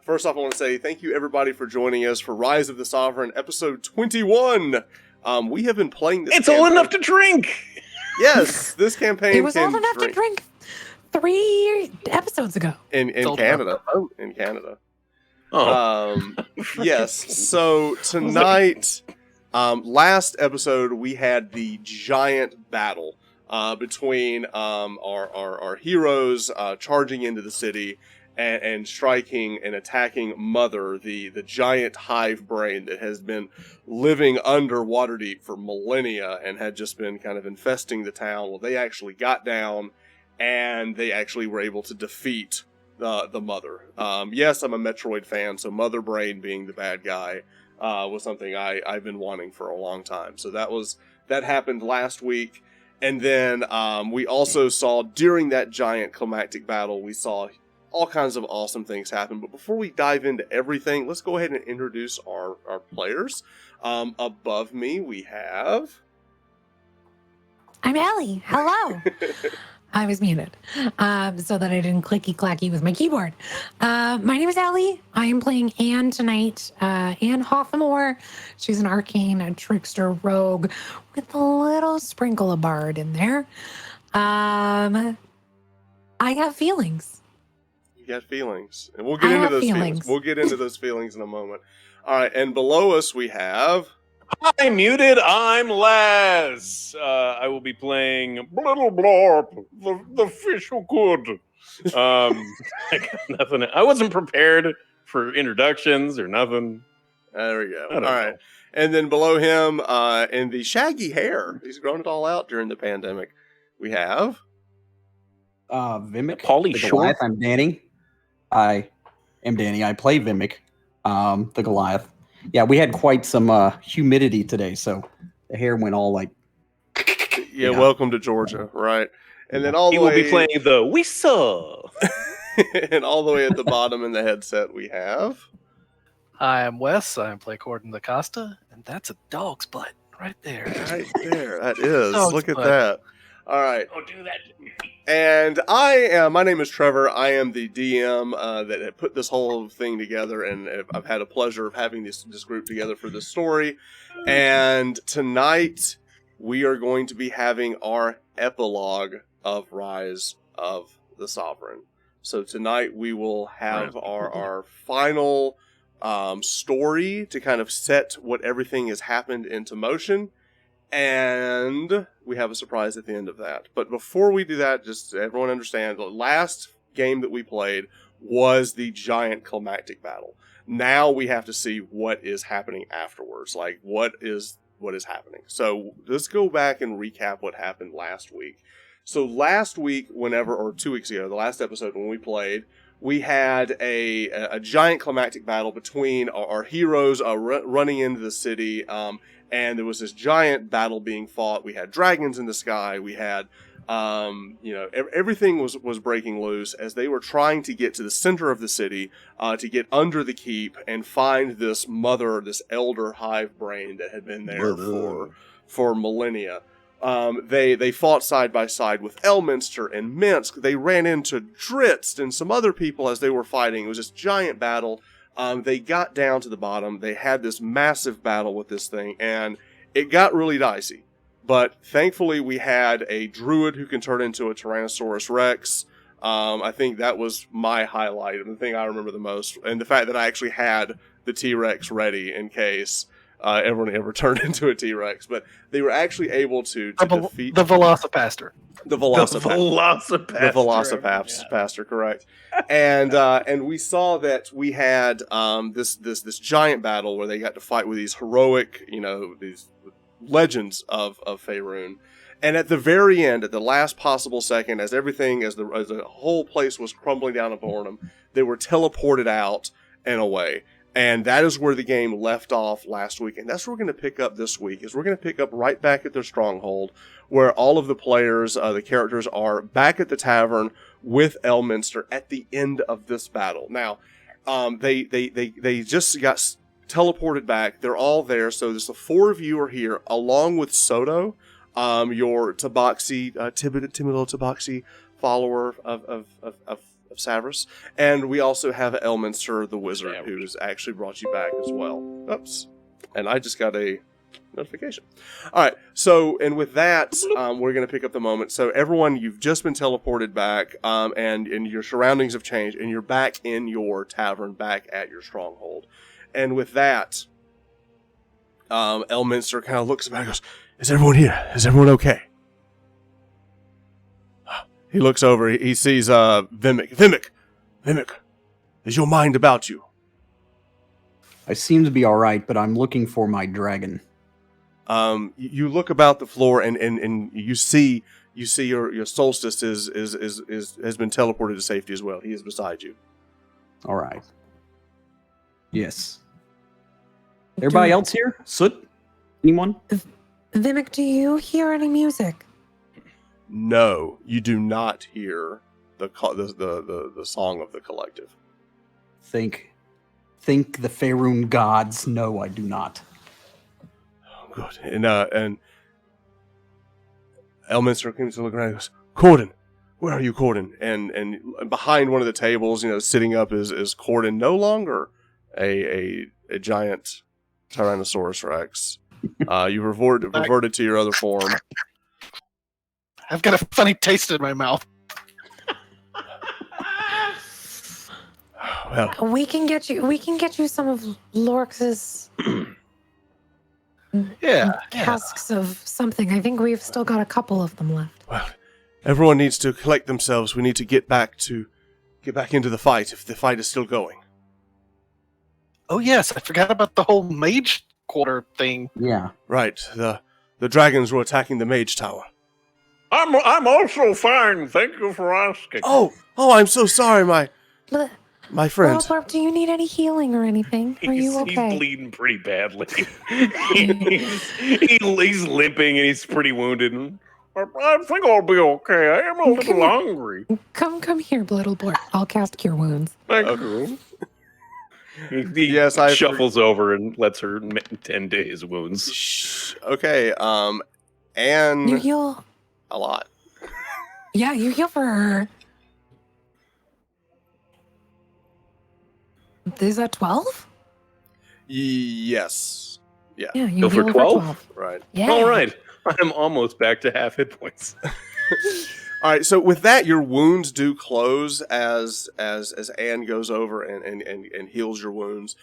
First off, I want to say thank you everybody for joining us for Rise of the Sovereign, episode 21. We have been playing this. It's campaign. Old enough to drink. Yes, this campaign. It was old enough to drink 3 episodes ago. In Canada. In Canada. Oh. Yes. So tonight, last episode we had the giant battle between our heroes charging into the city and striking and attacking Mother, the giant hive brain that has been living under Waterdeep for millennia and had just been kind of infesting the town. Well, they actually got down and they actually were able to defeat the Mother. Yes, I'm a Metroid fan, so Mother Brain being the bad guy was something I've been wanting for a long time. So that happened last week. And then we also saw, during that giant climactic battle, we saw all kinds of awesome things happen. But before we dive into everything, let's go ahead and introduce our players. Above me, we have... I'm Ellie. Hello. I was muted so that I didn't clicky-clacky with my keyboard. My name is Ellie. I am playing Anne tonight. Anne Hoffamore. She's an Arcane, a Trickster rogue with a little sprinkle of Bard in there. I have feelings. You got feelings. And we'll get into those feelings. We'll get into those feelings in a moment. All right, and below us we have... Hi, muted. I'm Laz. I will be playing Little Blorp, the fish who could. I got nothing. I wasn't prepared for introductions or nothing. There we go. All right. And then below him, in the shaggy hair, he's grown it all out during the pandemic, we have... Vimak. Pauly Short. I'm Danny. I am Danny. I play Vimak, the Goliath. Yeah, we had quite some humidity today, so the hair went all like... Yeah, welcome to Georgia, right? And then all the way... He will be playing the Whistle. And all the way at the bottom in the headset we have... Hi, I'm Wes. I play Cordan the Costa, and that's a dog's butt right there. Right there, that is. Look at butt. that. All right. Don't do that. And my name is Trevor. I am the DM that had put this whole thing together, and I've had a pleasure of having this group together for this story. And tonight, we are going to be having our epilogue of Rise of the Sovereign. So tonight, we will have our final story to kind of set what everything has happened into motion. And we have a surprise at the end of that. But before we do that, just so everyone understand, the last game that we played was the giant climactic battle. Now we have to see what is happening afterwards. Like, what is happening? So let's go back and recap what happened last week. So last week, or 2 weeks ago, the last episode when we played, we had a giant climactic battle between our heroes running into the city, and there was this giant battle being fought. We had dragons in the sky. We had, everything was breaking loose as they were trying to get to the center of the city, to get under the keep and find this elder hive brain that had been there for millennia. They fought side by side with Elminster and Minsk. They ran into Dritz and some other people as they were fighting. It was this giant battle. They got down to the bottom. They had this massive battle with this thing, and it got really dicey. But thankfully, we had a Druid who can turn into a Tyrannosaurus Rex. I think that was my highlight, and the thing I remember the most, and the fact that I actually had the T-Rex ready in case everyone ever turned into a T-Rex. But they were actually able to defeat... The Velocipaster. The Velocipaster, correct. And we saw that we had this giant battle where they got to fight with these heroic, these legends of Faerun. And at the very end, at the last possible second, as the whole place was crumbling down upon them, they were teleported out and away. And that is where the game left off last week. And that's where we're going to pick up this week, is we're going to pick up right back at their stronghold, where all of the players, the characters, are back at the tavern with Elminster at the end of this battle. Now, they just got teleported back. They're all there. So there's the 4 of you are here, along with Soto, your Tabaxi, Timidal Tabaxi follower of Savras. And we also have Elminster, the wizard, Savras. who's actually brought you back as well. Oops. And I just got a notification. All right. So, and with that, we're going to pick up the moment. So, everyone, you've just been teleported back, and your surroundings have changed, and you're back in your tavern, back at your stronghold. And with that, Elminster kind of looks back and goes, "Is everyone here? Is everyone okay?" He looks over. He sees Vimak. Vimak, is your mind about you? I seem to be all right, but I'm looking for my dragon. You look about the floor, and you see your solstice has been teleported to safety as well. He is beside you. All right. Yes. Everybody else here? Soot? Anyone? Vimak, do you hear any music? No, you do not hear the song of the collective. Think the Faerun gods. No, I do not. Oh, good. And Elminster comes to look around and goes, "Cordan, where are you, Cordan?" And behind one of the tables, sitting up is Cordan, no longer a giant Tyrannosaurus Rex. You reverted to your other form. I've got a funny taste in my mouth. Well, We can get you some of Lorex's Yeah. casks of something. I think we've still got a couple of them left. well, everyone needs to collect themselves. We need to get back into the fight if the fight is still going. Oh yes, I forgot about the whole mage quarter thing. Yeah. Right. The dragons were attacking the mage tower. I'm also fine. Thank you for asking. Oh, I'm so sorry, my friend. Dwarf, do you need any healing or anything? Are you okay? He's bleeding pretty badly. he's limping and he's pretty wounded. I think I'll be okay. I am a little hungry. Come here, little boy. I'll cast Cure Wounds. Thank you. He Yes, I shuffles over and lets her tend to his wounds. Shh. Okay. And You heal. a lot. Yeah, you heal for her. Is that 12? Yes. Yeah. Yeah, you Heal for heal 12? Right. Yeah. All right. I'm almost back to half hit points. All right. So with that, your wounds do close as Anne goes over and heals your wounds.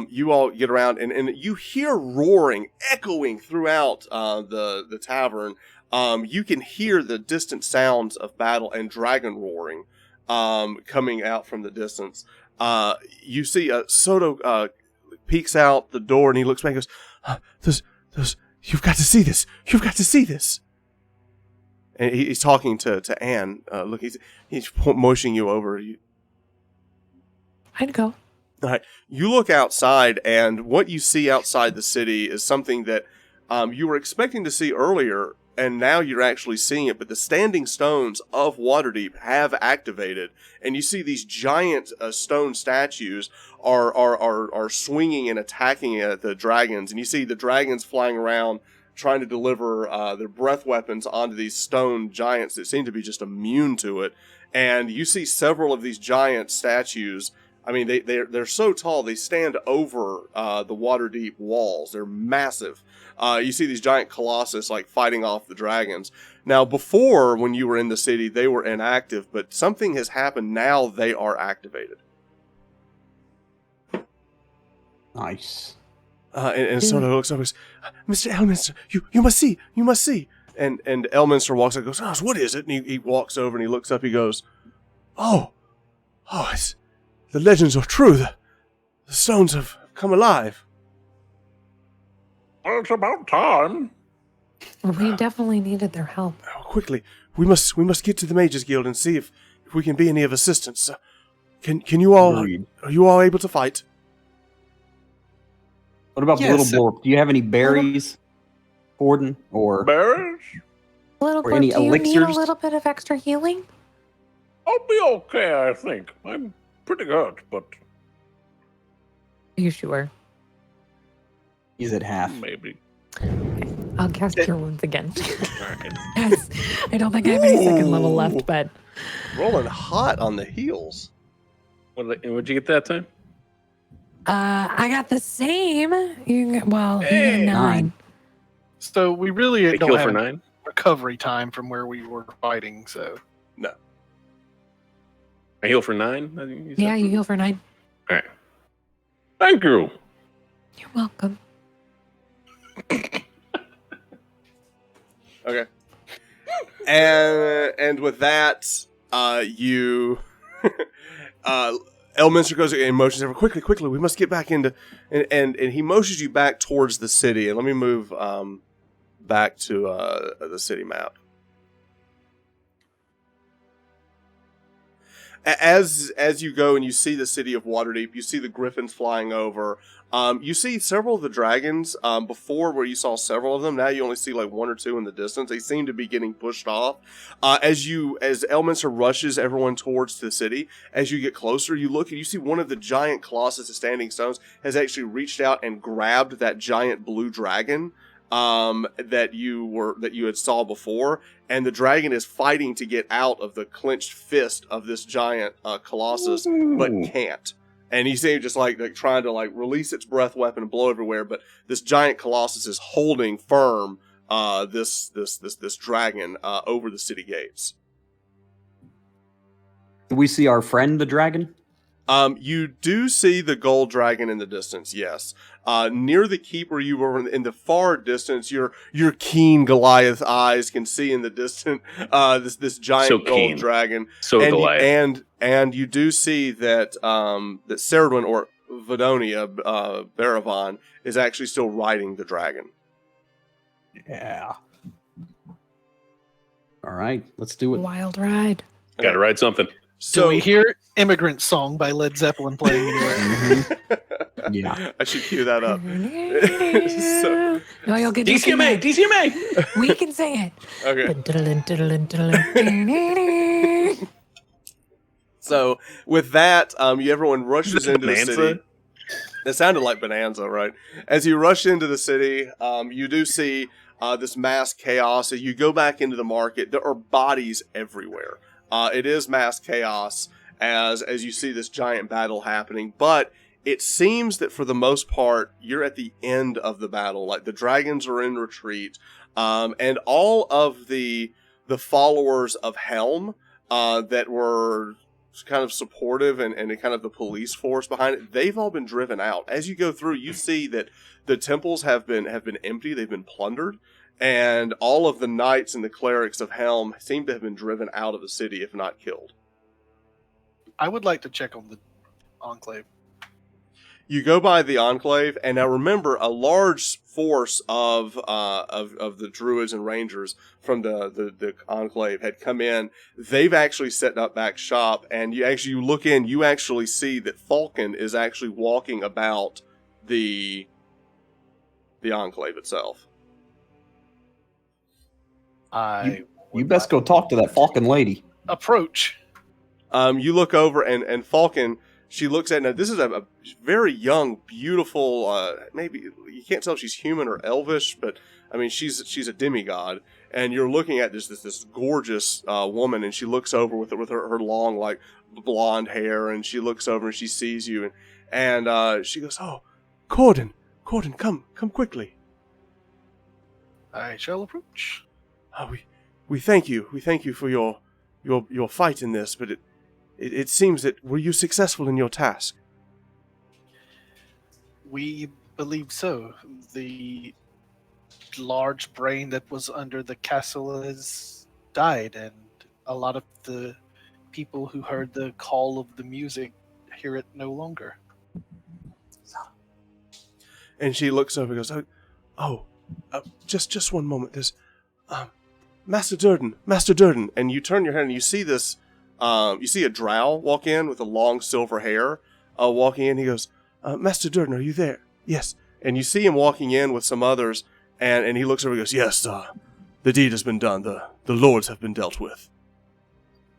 You all get around and you hear roaring, echoing throughout the tavern. You can hear the distant sounds of battle and dragon roaring coming out from the distance. You see Soto peeks out the door and he looks back and goes, those, you've got to see this. You've got to see this. And he's talking to Anne. Look, he's motioning you over. I'd go. All right. You look outside, and what you see outside the city is something that you were expecting to see earlier, and now you're actually seeing it. But the standing stones of Waterdeep have activated, and you see these giant stone statues are swinging and attacking at the dragons, and you see the dragons flying around, trying to deliver their breath weapons onto these stone giants that seem to be just immune to it. And you see several of these giant statues. I mean, they're so tall, they stand over the Waterdeep walls. They're massive. You see these giant colossus like fighting off the dragons. Now, before, when you were in the city, they were inactive, but something has happened. Now they are activated. Nice. And Soto looks up and goes, "Mr. Elminster, you must see. And Elminster walks up and goes, "Oh, what is it?" And he walks over and he looks up, he goes, Oh, it's, the legends are true. The stones have come alive. Well, it's about time. We definitely needed their help. Oh, quickly, we must get to the Mages Guild and see if we can be any of assistance. Can you all, Agreed. are you all able to fight? What about the Yes. little blorp? Do you have any berries, Gordon, or Berries? Little Or boy, any do you need a elixirs? little bit of extra healing? I'll be okay, I think. I'm pretty good, but Are you sure? is it half? maybe. I'll cast Cure Wounds again. All right. Yes. I don't think I have any second level left, but Rolling hot on the heels. What'd you get that time? I got the same. You got, well, you got a Hey! 9. So we really I don't heal have for any 9. recovery time from where we were fighting. So I heal for 9. I think you said? Yeah, you heal for 9. All right. Thank you. You're welcome. Okay. And with that, you Elminster goes and motions over quickly, we must get back into and he motions you back towards the city. And let me move back to the city map. As you go and you see the city of Waterdeep, you see the griffins flying over. You see several of the dragons. Before, where you saw several of them, now you only see like 1 or 2 in the distance. They seem to be getting pushed off. As Elminster rushes everyone towards the city, as you get closer, you look and you see one of the giant colossus of standing stones has actually reached out and grabbed that giant blue dragon that you had saw before, and the dragon is fighting to get out of the clenched fist of this giant colossus, but can't. And he's just like trying to like release its breath weapon and blow everywhere, but this giant colossus is holding firm this dragon over the city gates. Do we see our friend the dragon? You do see the gold dragon in the distance, yes. Near the keep where you were in the far distance, your keen Goliath eyes can see in the distant this giant gold dragon. So and Goliath. And you do see that that Ceridwen or Vidonia Baravan is actually still riding the dragon. Yeah. All right, let's do it. Wild ride. Gotta ride something. do we hear "Immigrant Song" by Led Zeppelin playing anywhere? Yeah. I should cue that up. No, you'll get DCMA, DCMA. We can sing it. Okay. So with that, everyone rushes into the city. It sounded like Bonanza, right? As you rush into the city, you do see this mass chaos. As you go back into the market, there are bodies everywhere. It is mass chaos as you see this giant battle happening, but it seems that for the most part, you're at the end of the battle. Like the dragons are in retreat, and all of the followers of Helm that were kind of supportive and kind of the police force behind it, they've all been driven out. As you go through, you see that the temples have been empty, they've been plundered, and all of the knights and the clerics of Helm seem to have been driven out of the city, if not killed. I would like to check on the Enclave. You go by the Enclave, and now remember, a large force of the Druids and Rangers from the Enclave had come in. They've actually set up back shop, and you look in, you actually see that Falcon is actually walking about the Enclave itself. You best go talk to that Falcon lady. Approach. You look over, and Falcon, she looks at, now this is a very young, beautiful, maybe, you can't tell if she's human or elvish, but, I mean, she's a demigod, and you're looking at this gorgeous woman, and she looks over with her long, like, blonde hair, and she looks over and she sees you, and she goes, "Oh, Cordan, come quickly." I shall approach. We thank you for your fight in this, but it seems that, were you successful in your task? We believe so. The large brain that was under the castle has died, and a lot of the people who heard the call of the music hear it no longer. And she looks over and goes, just one moment. There's, Master Durden. And you turn your head and you see this, you see a drow walk in with a long silver hair, walking in. He goes, "Master Durden, are you there?" "Yes." And you see him walking in with some others, and he looks over and goes, "Yes, the deed has been done. The lords have been dealt with."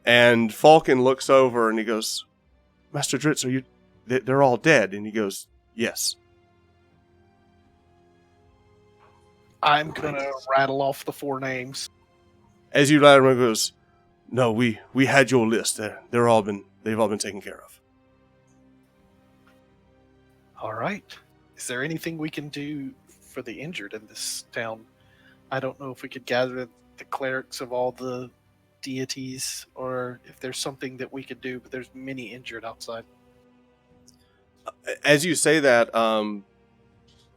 And Falcon looks over and he goes, "Master Dritz, they're all dead?" And he goes, "Yes." I'm gonna rattle off the 4 names. As you let him, goes, No, we had your list. They've all been taken care of. All right. Is there anything we can do for the injured in this town? I don't know if we could gather the clerics of all the deities, or if there's something that we could do, but there's many injured outside. As you say that,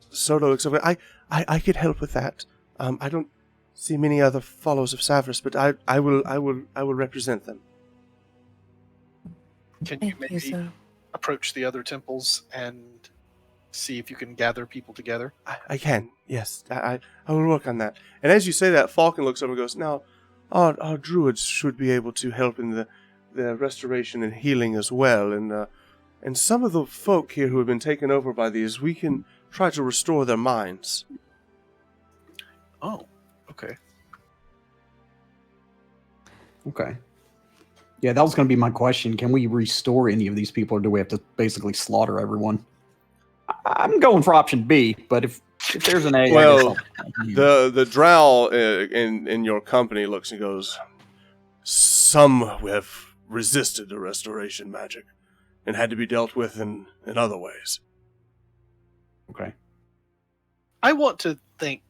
Soto looks over. I could help with that. I don't see many other followers of Savras, but I will represent them. Can you Thank maybe you, so. approach the other temples and see if you can gather people together? I can, yes. I will work on that. And as you say that, Falcon looks over and goes, now, our druids should be able to help in the restoration and healing as well. And some of the folk here who have been taken over by these, we can try to restore their minds. Oh, okay. Okay. Yeah, that was going to be my question. Can we restore any of these people, or do we have to basically slaughter everyone? I'm going for option B, but if there's an A, Well, I guess the drow in your company looks and goes, some have resisted the restoration magic and had to be dealt with in other ways. okay. I want to thank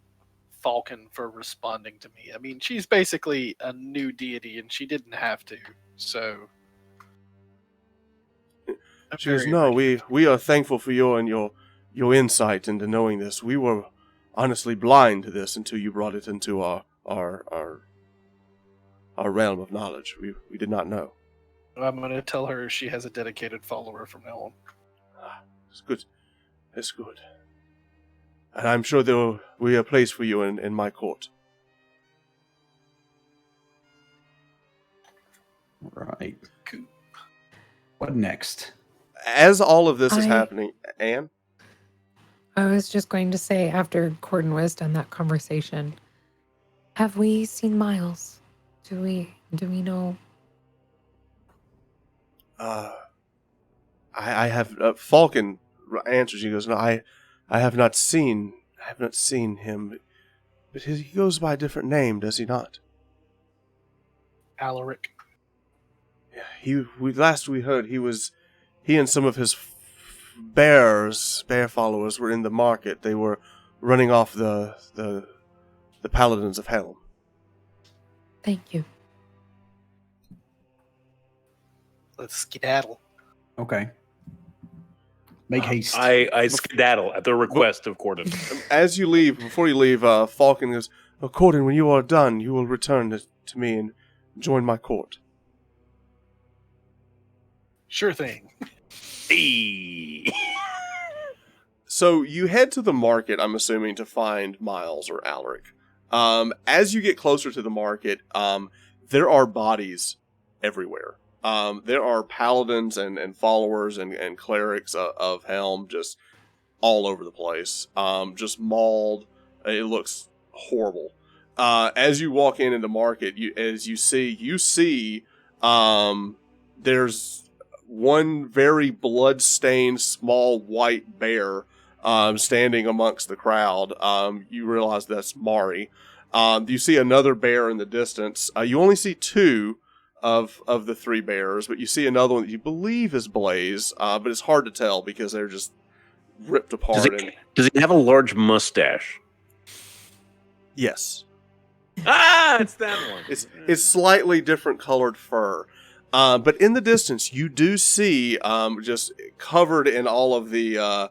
Falcon for responding to me. I mean, she's basically a new deity, and she didn't have to. So, She goes, no, we are thankful for your insight into knowing this. We were honestly blind to this until you brought it into our realm of knowledge. We did not know. I'm going to tell her she has a dedicated follower from now on. It's good. It's good. And I'm sure there will be a place for you in my court. Right. What next? As all of this is happening, Anne? I was just going to say, after Cordan was done that conversation, have we seen Miles? Do we know? I have Falcon answers. He goes, no, I have not seen him, but he goes by a different name, does he not? Alaric. Yeah, last we heard he and some of his bear followers were in the market. They were running off the paladins of Helm. Thank you. Let's skedaddle. Okay. Make haste. I skedaddle at the request of Cordan. As you leave, before you leave, Falcon goes, oh, Cordan, when you are done, you will return to me and join my court. Sure thing. Hey. So you head to the market, I'm assuming, to find Miles or Alaric. As you get closer to the market, there are bodies everywhere. There are paladins and followers and clerics of Helm just all over the place. Just mauled. It looks horrible. As you walk in the market, you see there's one very blood-stained small white bear standing amongst the crowd. You realize that's Mari. You see another bear in the distance. You only see two of the three bears, but you see another one that you believe is Blaze, but it's hard to tell because they're just ripped apart. Does he have a large mustache? Yes. It's that one. It's slightly different colored fur. But in the distance, you do see just covered in all of the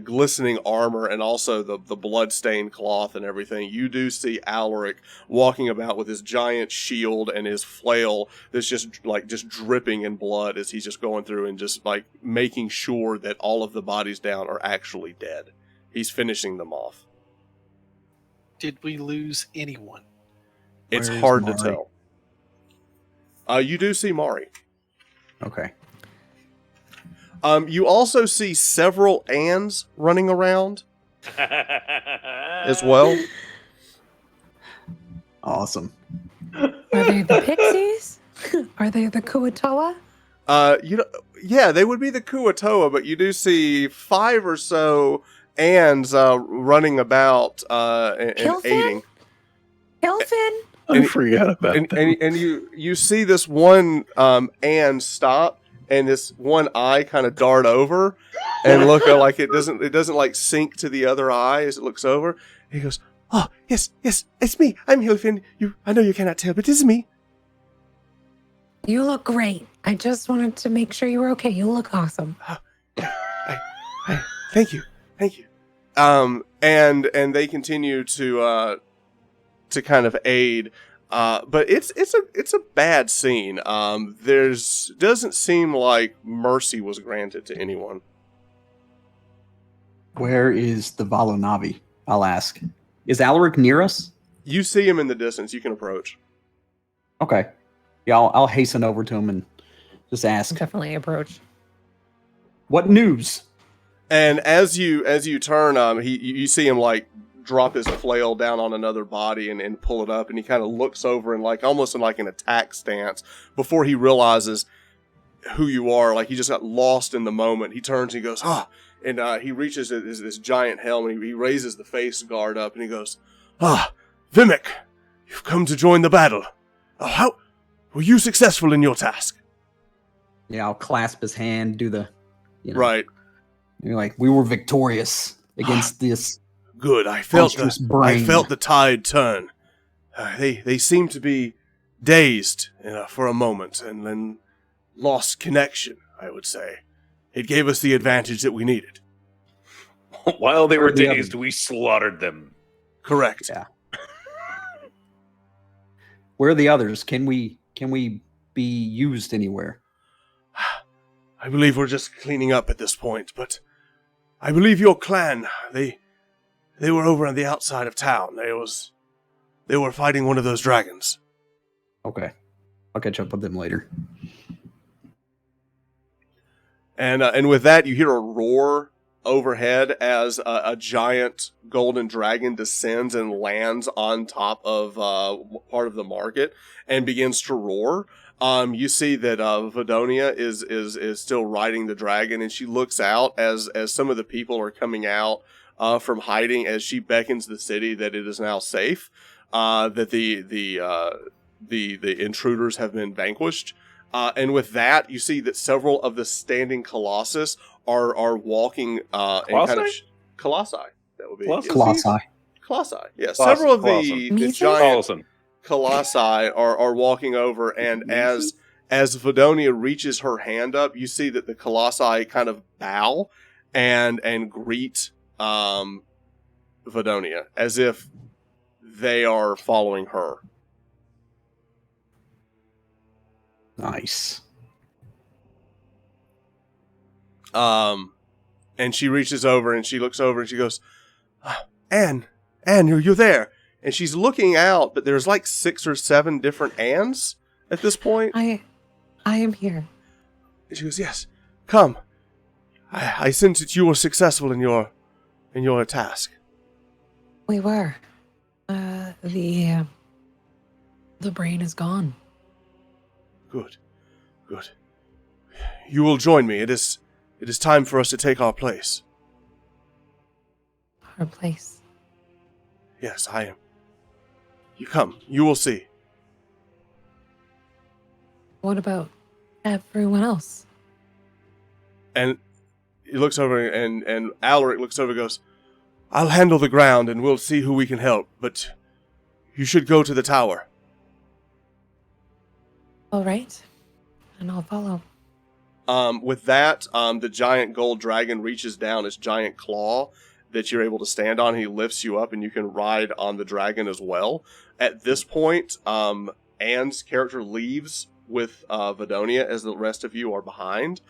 glistening armor and also the blood-stained cloth and everything. You do see Alaric walking about with his giant shield and his flail that's just dripping in blood as he's just going through and just like making sure that all of the bodies down are actually dead. He's finishing them off. Did we lose anyone? It's Where is hard to Mari? tell. You do see Mari. Okay. You also see several Anns running around as well. Awesome. Are they the pixies? Are they the Kuatoa? Yeah, they would be the Kuatoa, but you do see 5 or so Anns running about and Hilfin? aiding. Hilfin? I forgot about and, that. and you see this one and stop, and this one eye kind of dart over and look like it doesn't like sync to the other eye as it looks over. He goes, "Oh, yes, it's me. I'm Hilfin. I know you cannot tell, but it's me." You look great. I just wanted to make sure you were okay. You look awesome. Thank you. And they continue to kind of aid, but it's a bad scene. Doesn't seem like mercy was granted to anyone. Where is the Valonavi? I'll ask. Is Alaric near us? You see him in the distance. You can approach. Okay. Yeah, I'll hasten over to him and just ask. Definitely approach. What news? And as you turn, you see him like drop his flail down on another body and pull it up, and he kind of looks over and like almost in like an attack stance before he realizes who you are. Like he just got lost in the moment. He turns and he goes, and he reaches this giant helm and he raises the face guard up and he goes, Vimak, you've come to join the battle. How were you successful in your task? Yeah, I'll clasp his hand, do the, Right. You're like, we were victorious against this. Good. I felt brain. the tide turn. They seemed to be dazed for a moment and then lost connection, I would say. It gave us the advantage that we needed. While they were dazed, we slaughtered them. Correct. Yeah. Where are the others? Can we be used anywhere? I believe we're just cleaning up at this point, but I believe your clan, they were over on the outside of town. They were fighting one of those dragons. Okay. I'll catch up with them later. And with that, you hear a roar overhead as a giant golden dragon descends and lands on top of part of the market and begins to roar. You see that Vidonia is still riding the dragon, and she looks out as some of the people are coming out from hiding as she beckons the city that it is now safe, that the intruders have been vanquished. And with that, you see that several of the standing colossus are walking in kind of colossi. That would be Colossi. Colossi. Yeah, several of the giant colossi are walking over, and as Vidonia reaches her hand up, you see that the colossi kind of bow and greet Vidonia as if they are following her. Nice. And she reaches over and she looks over and she goes, Anne, you're there. And she's looking out, but there's like 6 or 7 different Annes at this point. I am here. And she goes, yes, come. I sense that you were successful in your task. We were. The brain is gone. Good. You will join me. It is time for us to take our place. Our place. Yes, I am. You come. You will see. What about everyone else? And he looks over, and Alaric looks over and goes, I'll handle the ground, and we'll see who we can help, but you should go to the tower. All right. And I'll follow. With that, the giant gold dragon reaches down its giant claw that you're able to stand on. He lifts you up, and you can ride on the dragon as well. At this point, Anne's character leaves with Vidonia as the rest of you are behind.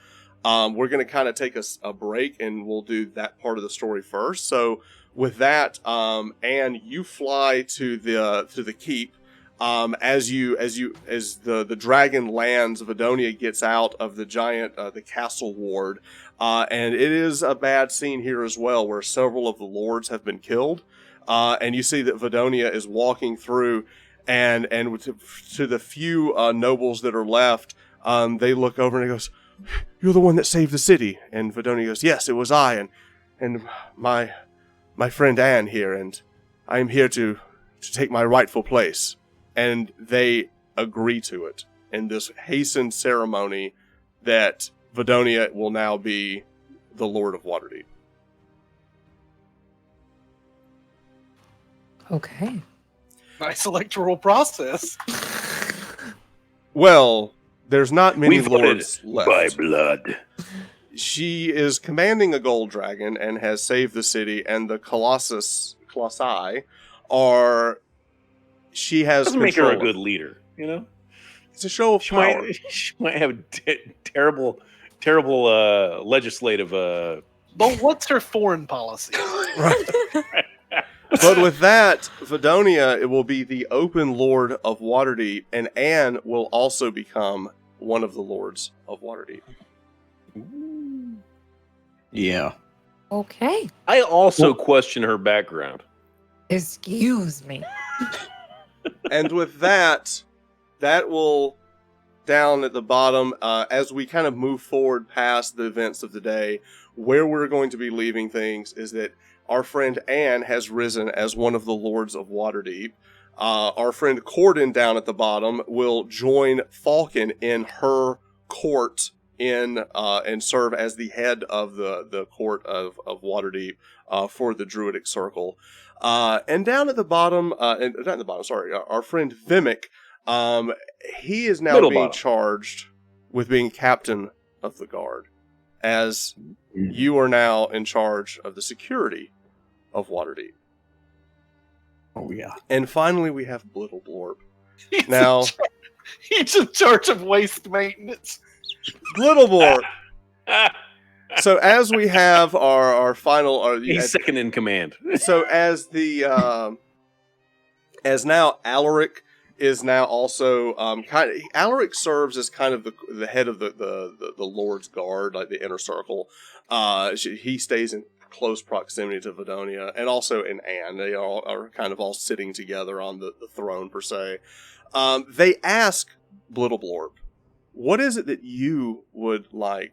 We're going to kind of take a break, and we'll do that part of the story first. So with that, Anne, you fly to the keep. As the dragon lands, Vidonia gets out of the giant the castle ward, and it is a bad scene here as well, where several of the lords have been killed, and you see that Vidonia is walking through, and to the few nobles that are left, they look over and he goes, "You're the one that saved the city." And Vidonia goes, "Yes, it was I, and my friend Anne here, and I am here to take my rightful place." and they agree to it in this hastened ceremony that Vidonia will now be the Lord of Waterdeep. Okay. Nice electoral process. Well, there's not many We voted lords left. by blood. She is commanding a gold dragon and has saved the city, and the Colossi are. She has Doesn't make her a control of. good leader, you know. It's a show of power. She might have terrible legislative. But what's her foreign policy? Right. But with that, Vidonia, it will be the open lord of Waterdeep, and Anne will also become one of the lords of Waterdeep. Yeah. Okay. I also question her background. Excuse me. And with that, that will, down at the bottom, as we kind of move forward past the events of the day, where we're going to be leaving things is that our friend Anne has risen as one of the lords of Waterdeep. Our friend Cordan down at the bottom will join Falcon in her court and serve as the head of the court of Waterdeep for the Druidic Circle. And down at the bottom, not at the bottom, sorry, our friend Vimak, he is now being charged with being captain of the guard, as you are now in charge of the security of Waterdeep. Oh, yeah. And finally, we have Blittle Blorb. Now, He's in charge of waste maintenance. Blittle Blorb. So as we have our final, He's second in command. So as as now Alaric is now also Alaric serves as kind of the head of the Lord's Guard, like the inner circle. He stays in close proximity to Vidonia and also in Anne. They all are kind of all sitting together on the throne per se. They ask Blittle Blorb, what is it that you would like?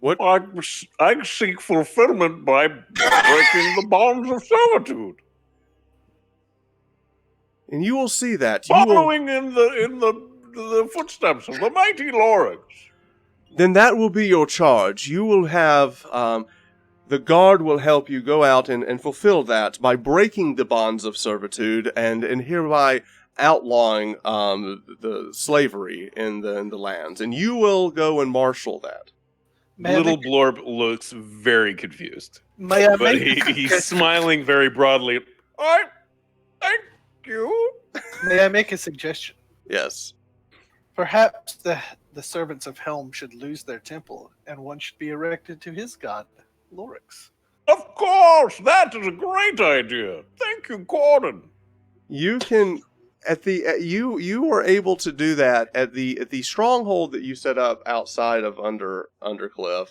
What? I seek fulfillment by breaking the bonds of servitude. And you will see that. You will, Following in the footsteps of the mighty Lorex. then that will be your charge. You will have, the guard will help you go out and fulfill that by breaking the bonds of servitude and hereby outlawing the slavery in the lands. And you will go and marshal that. Little Blorb looks very confused. May I But make he's smiling very broadly. Thank you. May I make a suggestion? Yes. Perhaps the servants of Helm should lose their temple, and one should be erected to his god, Lorex. Of course, that is a great idea. Thank you, Cordan. You can you were able to do that at the stronghold that you set up outside of Undercliff.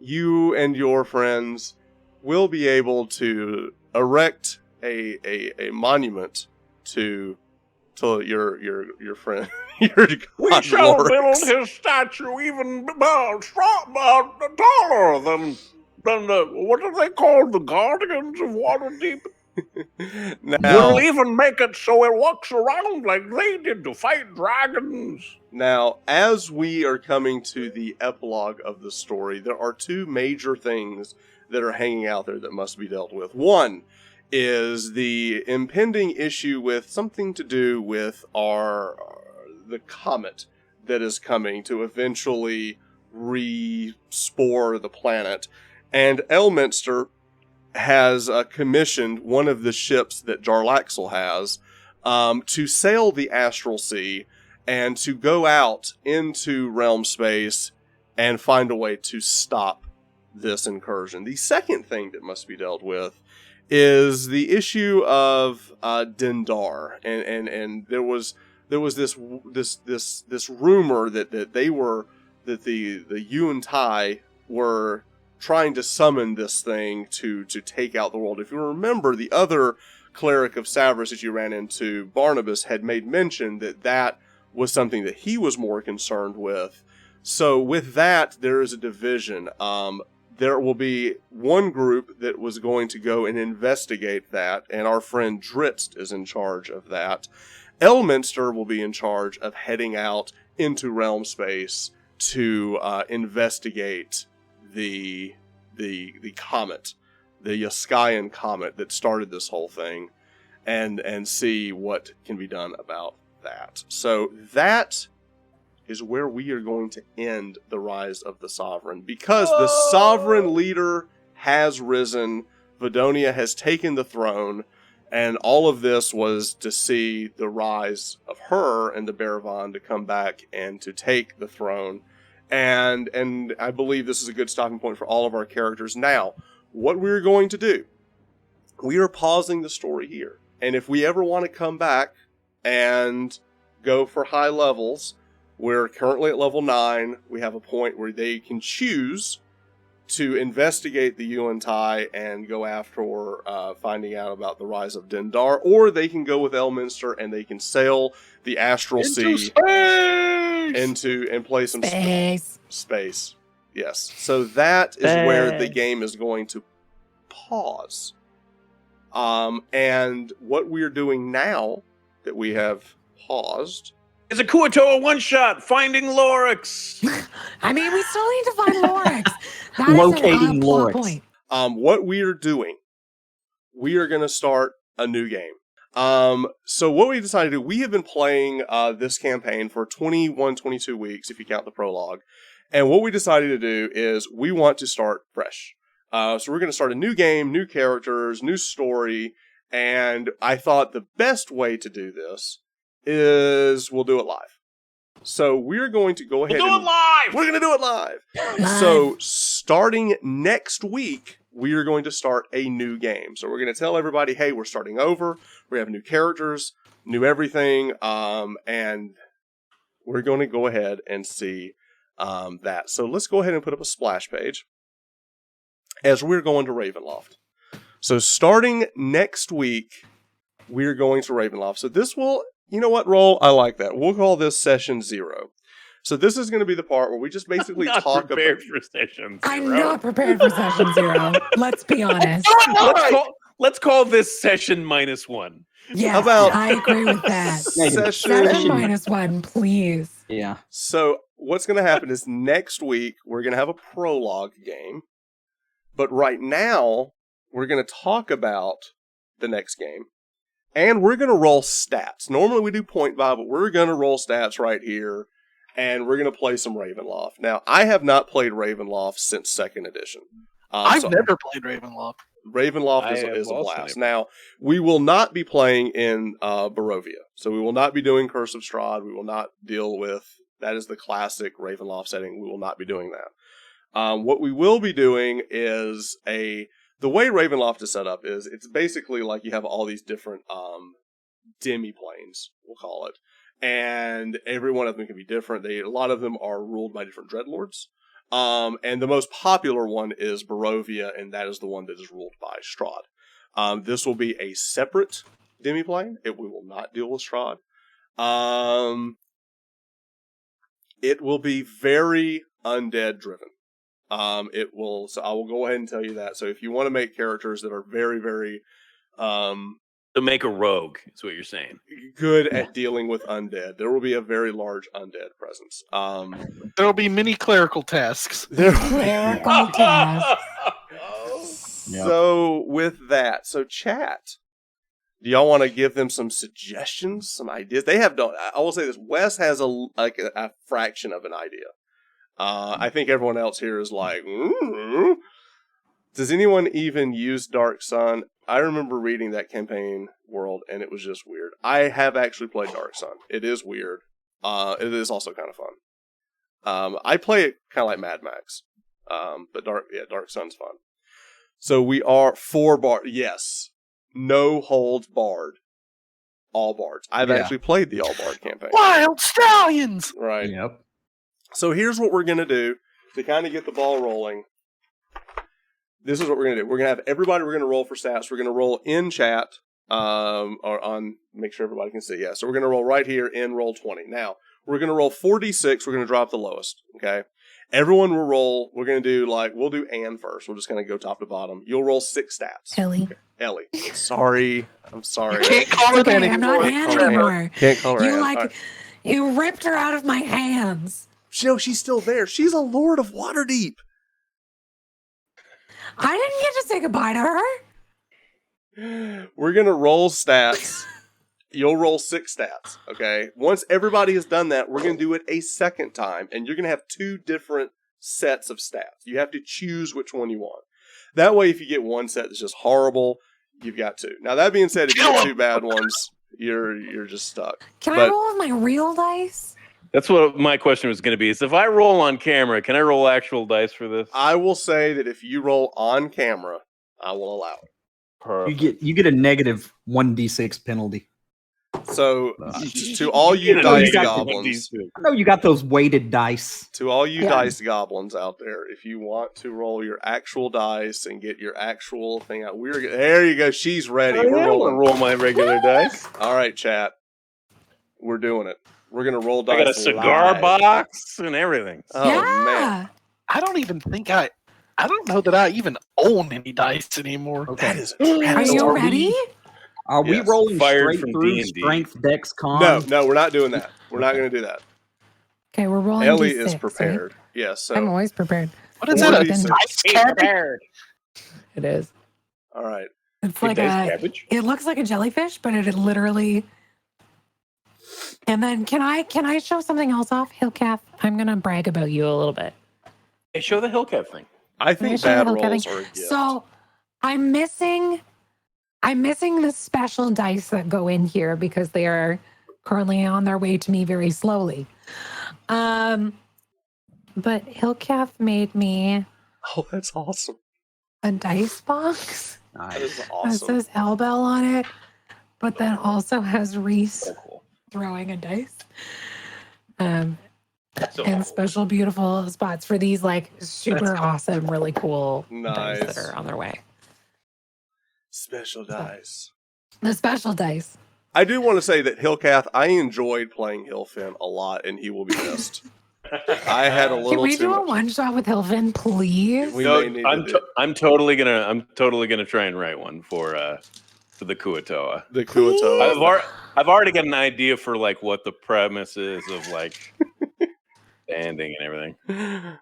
You and your friends will be able to erect a monument to your friend. We shall build his statue even taller than what are they called? The Guardians of Waterdeep? Now, We'll even make it so it walks around like they did to fight dragons. Now, as we are coming to the epilogue of the story, there are two major things that are hanging out there that must be dealt with. One is the impending issue with something to do with the comet that is coming to eventually re-spore the planet. And Elminster has commissioned one of the ships that Jarlaxle has to sail the Astral Sea and to go out into realm space and find a way to stop this incursion. The second thing that must be dealt with is the issue of Dendar, and there was this rumor that the Yuan-Tai were trying to summon this thing to take out the world. If you remember, the other cleric of Savras that you ran into, Barnabas, had made mention that was something that he was more concerned with. So with that, there is a division. there will be one group that was going to go and investigate that, and our friend Dritz is in charge of that. Elminster will be in charge of heading out into realm space to investigate the comet, the Yaskayan comet that started this whole thing, and see what can be done about that. So that is where we are going to end the Rise of the Sovereign, because the Sovereign leader has risen, Vidonia has taken the throne, and all of this was to see the rise of her and the Baravan to come back and to take the throne. And I believe this is a good stopping point for all of our characters. Now, what we're going to do, we are pausing the story here. And if we ever want to come back and go for high levels, we're currently at level 9. We have a point where they can choose to investigate the Yuan-Tai and go after finding out about the rise of Dendar, or they can go with Elminster and they can sail the Astral Sea and play some space. Yes. So that is where the game is going to pause. And what we're doing now that we have paused is a Kuatoa one-shot, finding Lorex. I mean, we still need to find Lorex. That Locating is a plot Lorex. point. What we are doing, we are going to start a new game. So what we decided to do, we have been playing this campaign for 21, 22 weeks, if you count the prologue. And what we decided to do is we want to start fresh. So we're going to start a new game, new characters, new story. And I thought the best way to do this is we'll do it live. So we're going to go ahead. We'll do it live! We're going to do it live. So starting next week, we are going to start a new game. So we're going to tell everybody, hey, we're starting over. We have new characters, new everything. And we're going to go ahead and see that. So let's go ahead and put up a splash page as we're going to Ravenloft. So starting next week, we're going to Ravenloft. So this will, you know what, Roll? I like that. We'll call this session 0. So this is going to be the part where we just basically talk prepared about... for session 0. I'm not prepared for session 0. Let's be honest. Let's call this session -1. Yeah, about- I agree with that. Session Session -1, please. Yeah. So what's going to happen is next week, we're going to have a prologue game. But right now, we're going to talk about the next game. And we're going to roll stats. Normally we do point buy, but we're going to roll stats right here. And we're going to play some Ravenloft. Now, I have not played Ravenloft since 2nd edition. I've never played Ravenloft. Ravenloft is a blast. Now, we will not be playing in Barovia. So we will not be doing Curse of Strahd. We will not deal with... That is the classic Ravenloft setting. We will not be doing that. What we will be doing is the way Ravenloft is set up is it's basically like you have all these different demi-planes, we'll call it. And every one of them can be different. A lot of them are ruled by different dreadlords. And the most popular one is Barovia, and that is the one that is ruled by Strahd. This will be a separate demi-plane. We will not deal with Strahd. It will be very undead driven. So I will go ahead and tell you that. So if you want to make characters that are very, very, to make a rogue, is what you're saying. Good at dealing with undead, there will be a very large undead presence. There will be many clerical tasks. Clerical tasks. So with that, chat. Do y'all want to give them some suggestions, some ideas? I will say this: Wes has a fraction of an idea. I think everyone else here is like, Does anyone even use Dark Sun? I remember reading that campaign world, and it was just weird. I have actually played Dark Sun. It is weird. It is also kind of fun. I play it kind of like Mad Max. But Dark Sun's fun. So we are 4 bard. Yes. No holds barred. All bards. I've actually played the all bard campaign. Wild Stallions! Right. Yep. So here's what we're going to do to kind of get the ball rolling. This is what we're going to do. We're going to have everybody, we're going to roll for stats. We're going to roll in chat, or on, make sure everybody can see. Yeah, so we're going to roll right here in roll 20. Now, we're going to roll 4d6. We're going to drop the lowest, okay? Everyone will roll. We're going to do we'll do Anne first. We're just going to go top to bottom. You'll roll 6 stats. Ellie. Sorry. I'm sorry. You can't call her that I'm not anymore. Anne anymore. Can't call her You Anne. you ripped her out of my hands. No, she's still there. She's a Lord of Waterdeep. I didn't get to say goodbye to her. We're going to roll stats. You'll roll 6 stats, okay? Once everybody has done that, we're going to do it a second time, and you're going to have 2 different sets of stats. You have to choose which one you want. That way, if you get one set that's just horrible, you've got 2. Now, that being said, if you get 2 bad ones, you're just stuck. Can I roll with my real dice? That's what my question was going to be. Is if I roll on camera, can I roll actual dice for this? I will say that if you roll on camera, I will allow it. Perfect. You get a negative 1d6 penalty. So, to all you dice goblins, I know you got those weighted dice. to all you dice goblins out there, if you want to roll your actual dice and get your actual thing out, there you go. She's ready. We're rolling. Roll my regular dice. All right, chat. We're doing it. We're gonna roll dice. I got a cigar live. box and everything. Oh yeah. man, I don't even think I don't know that I even own any dice anymore. that is. Are you ready? Are we Yes. rolling Fired straight from through D&D. strength, dex, con? No, we're not doing that. We're not gonna do that. Okay, we're rolling. Ellie D6, is right? prepared. Yes. So I'm always prepared. What is Four that? A D6. dice cabinet? It is. all right. It's Good like dice cabbage. it looks like a jellyfish, but it literally. And then can I show something else off, Hillcalf? I'm gonna brag about you a little bit. Hey, show the Hillcat thing. I Can I think show you bad the whole rolls thing? are a gift. So I'm missing the special dice that go in here because they are currently on their way to me very slowly. But Hillcalf made me Oh, that's awesome. a dice box That is that awesome. says Elbel on it, but then also has Reese So cool. throwing a dice. So And cool. special beautiful spots for these super awesome, really cool dice Nice. that are on their way. Special dice. The special dice. I do want to say that Hillcath, I enjoyed playing Hillfin a lot, and he will be missed. I had a Can little we too do a much. one shot with Hilvin, please? We No, may need to do I'm totally gonna try and write one for the Kuatoa. the Kuatoa. I've already got an idea for what the premise is of standing and everything.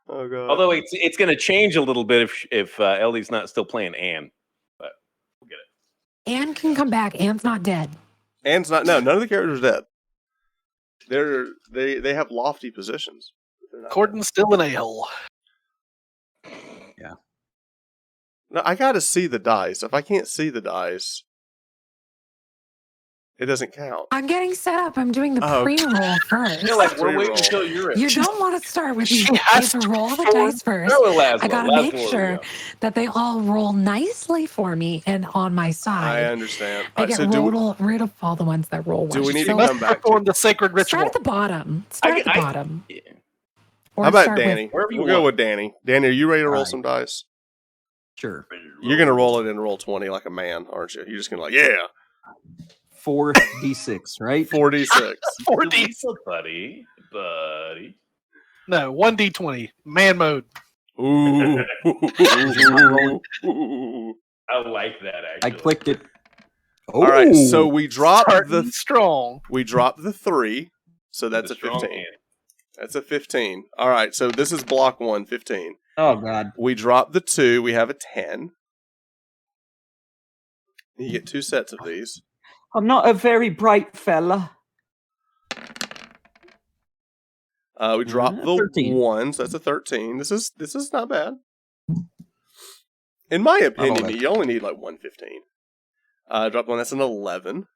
Oh god. Although it's gonna change a little bit if Ellie's not still playing Anne, but we'll get it. Anne can come back. Anne's not dead. Anne's not. No, none of the characters are dead. They have lofty positions. They're not Cordan's still an a-hole. dead. No, I got to see the dice. If I can't see the dice, it doesn't count. I'm getting set up. I'm doing the Oh. pre-roll first. We're waiting Pre-roll. until you're in. You don't want to start with me. She You has have to to roll the perform. dice first. Go with Laszlo. I gotta Laszlo make will sure go. that they all roll nicely for me and on my I side. understand. I All right, get so do rid of all the ones that roll do once. we need So to come back Perform to? the sacred start ritual. at the bottom. Start at the bottom. Yeah. Or How about start with- Danny? wherever you We'll go want. with Danny. Danny, are you ready to roll Alright. some dice? Sure. You're gonna roll it in roll 20 like a man, aren't you? You're just gonna yeah, 4d6, right? 4d6. 4D. buddy. No, 1d20. Man mode. Ooh. I like that I actually. clicked it. All right, so Oh, we drop Starting strong. we drop the 3, so that's a strong 15. hand. That's a 15. All right, so this is block 1, 15. oh god. We drop the 2, we have a 10. You get 2 sets of these. I'm not a very bright fella. We drop the 13. 1, so that's a 13. This is not bad. In my opinion, like you only need like 115. Drop 1, that's an 11.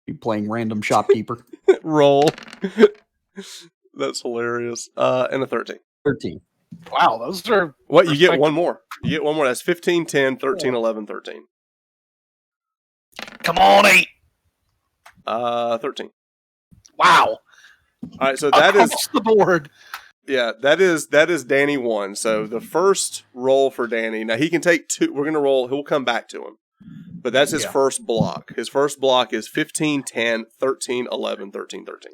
Be playing random shopkeeper. Roll. That's hilarious. And a 13. 13. Wow, those are What? You get Respect- one more. You get one more. That's 15, 10, 13, 11, 13. come on 8. 13. Wow. All right, so that is Across the board. yeah, that is Danny 1. So the first roll for Danny. Now he can take 2. We're gonna roll. He'll come back to him. But that's his Yeah. first block. His first block is 15, 10, 13, 11, 13, 13.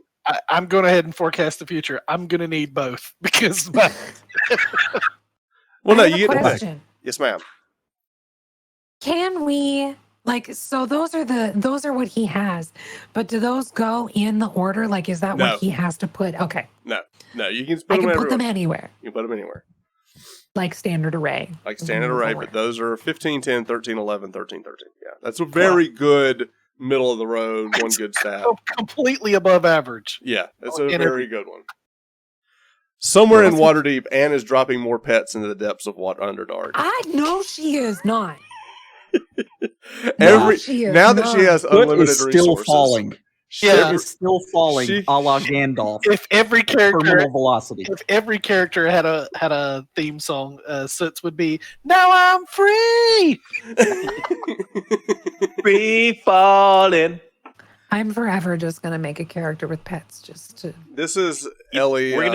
I'm going ahead and forecast the future. I'm going to need both because my, Well, I no, have you a get question. Yes, ma'am. Can we so those are what he has, but do those go in the order? Like, is that No. what he has to put? Okay, No, you can just I put them can put everywhere. them anywhere, You can put them anywhere. like standard array. Like standard Move array, forward. but those are 15, 10, 13, 11, 13, 13. Yeah, that's a very good middle of the road, one good stat. completely above average. Yeah, that's Oh, a and very good one. Somewhere in Well, Waterdeep, Anne is dropping more pets into the depths of Underdark. I know she is not. Every No, she is now that she not. has Foot unlimited is still resources, falling. Yeah. Foot is still falling, She- a la Gandalf. If every at terminal character velocity. if every character had a theme song, Soots would be "Now I'm free." Free falling. I'm forever just gonna make a character with pets just to. This is Ellie. We're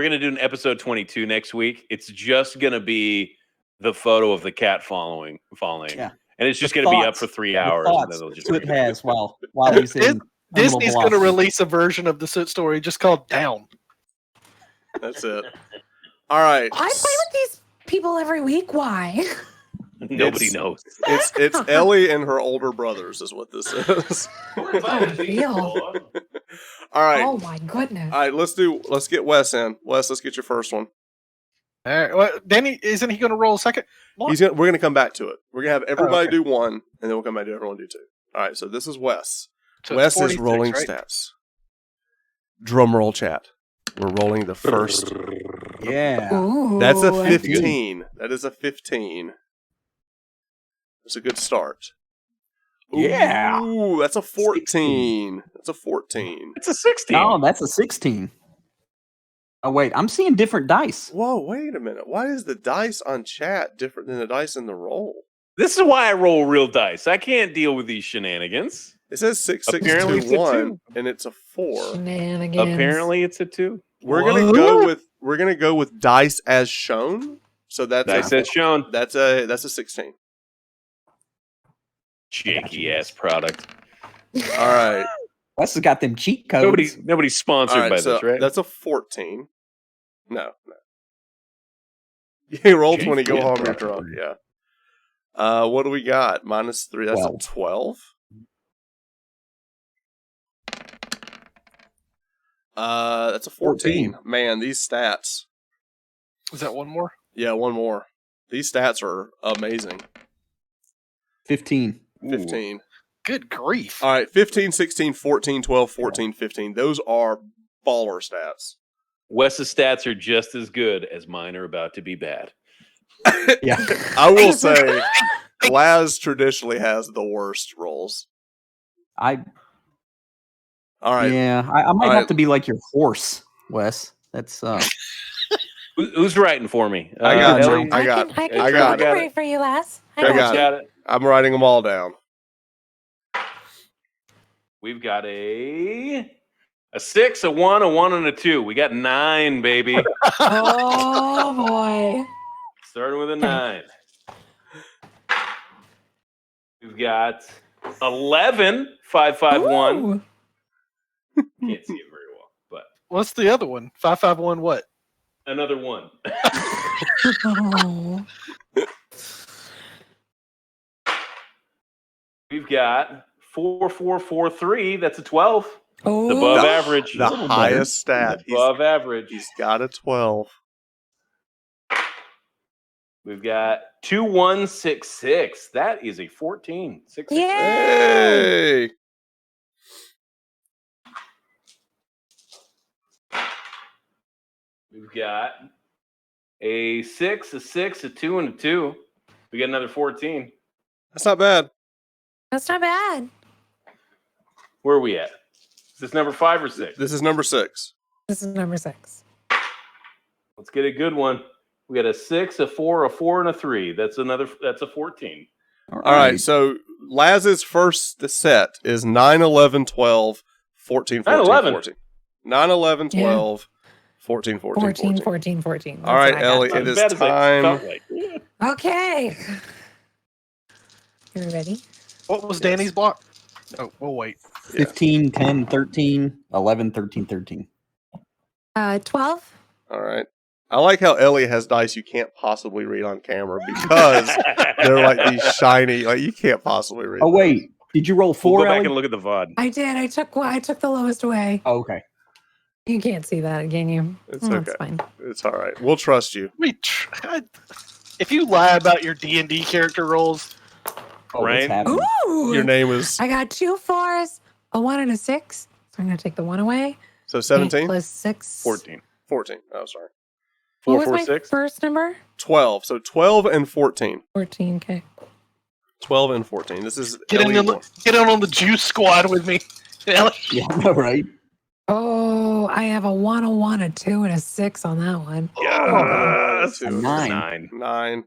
gonna do an episode 22 next week. It's just gonna be the photo of the cat falling, Yeah. and it's just The gonna be up thoughts- for 3 The hours. And thoughts then they'll just Foot has while he's in terminal Disney's going to velocity. release a version of the Soot story just called "Down." That's it. All right. I play with these people every week. Why? nobody knows. It's Ellie and her older brothers is what this is. Real. All right. Oh my goodness. All right, let's get Wes in. Wes, let's get your first one. All right. Well, Danny, isn't he going to roll a second? one? We're gonna come back to it. We're gonna have everybody okay. do one, and then we'll come back to everyone do two. All right, so this is Wes. So it's Wes is 46, rolling right? stats. Drum roll, chat. We're rolling the first. Yeah. Ooh, That's a good. 15. That is a 15. That's a good start. Yeah. Ooh, that's a 14. That's a 14. It's a 16. Oh, that's a 16. Oh, wait. I'm seeing different dice. Whoa, wait a minute. Why is the dice on chat different than the dice in the roll? This is why I roll real dice. I can't deal with these shenanigans. It says 6, 6, Apparently 2, it's a 1, 2. and it's a 4. Shenanigans. Apparently, it's a 2. We're gonna go with dice as shown. So that's Dice as shown. that's a 16. Janky ass product. All right. Wes has got them cheat codes. Nobody's sponsored All right, by so this, right? that's a 14. No. You roll 20, go home, you're drunk. Yeah. What do we got? -3. That's 12. a 12. That's a 14. Man, these stats. Is that one more? Yeah, one more. These stats are amazing. 15. 15. Good grief! All right, 15, 16, 14, 12, 14, 15. Those are baller stats. Wes's stats are just as good as mine are about to be bad. Yeah. I will say, Laz traditionally has the worst rolls. I All right. Yeah. I might All have right. to be like your horse, Wes. That's Who's writing for me? I got you. Ellie? I got I can it. write for you, Les. I got it. Got it. I'm writing them all down. We've got a 6, a 1, a 1, and a 2. We got 9, baby. Oh boy. Starting with a 9. We've got 11, 5, 5, 1. Ooh. Can't see it very well, but What's the other one? 551. What? another 1. Oh. We've got 4, 4, 4, 3. That's a 12. Oh. Above average. The highest stat. Above average. He's got a 12. We've got 2, 1, 6, 6. That is a 14. 6, 6, Yeah. Hey! We've got a 6, a 6, a 2, and a 2. We got another 14. That's not bad. That's not bad. Where are we at? Is this number 5 or 6? This is number 6. This is number 6. Let's get a good one. We got a 6, a 4, a 4, and a 3. That's a 14. All right, so Laz's first set is 9, 11, 12, 14, 14, 9/11. 14. 9, 11, 12, 14, 14, 14, 14, 14. All right, That's what I got. Ellie, Not it as is bad as I time. felt like. Okay. Are you ready? What was Danny's block? Oh, we'll wait. 15, 10, 13, 11, 13, 13. 12. All right. I like how Ellie has dice you can't possibly read on camera because they're like these shiny, like you can't possibly read. Oh, wait. Did you roll We'll 4, go back Ellie? and look at the VOD. I did. I took the lowest away. Oh, okay. You can't see that, can you? It's That's okay. fine. It's all right. We'll trust you. If you lie about your D&D character rolls, Oh, Right? what's happening? Ooh! Your name is I got 2 4s, a 1 and a 6. So I'm going to take the 1 away. so 8 17? plus 6. 14. 14. Oh, sorry. What was my 446. first number? 12. So 12 and 14. 14. Okay. 12 and 14. This is get in on the juice squad with me. Ellie. Yeah, I know, right? Oh, I have a 1, a 1, a 2, and a 6 on that one. Yes. Two. 9. 9.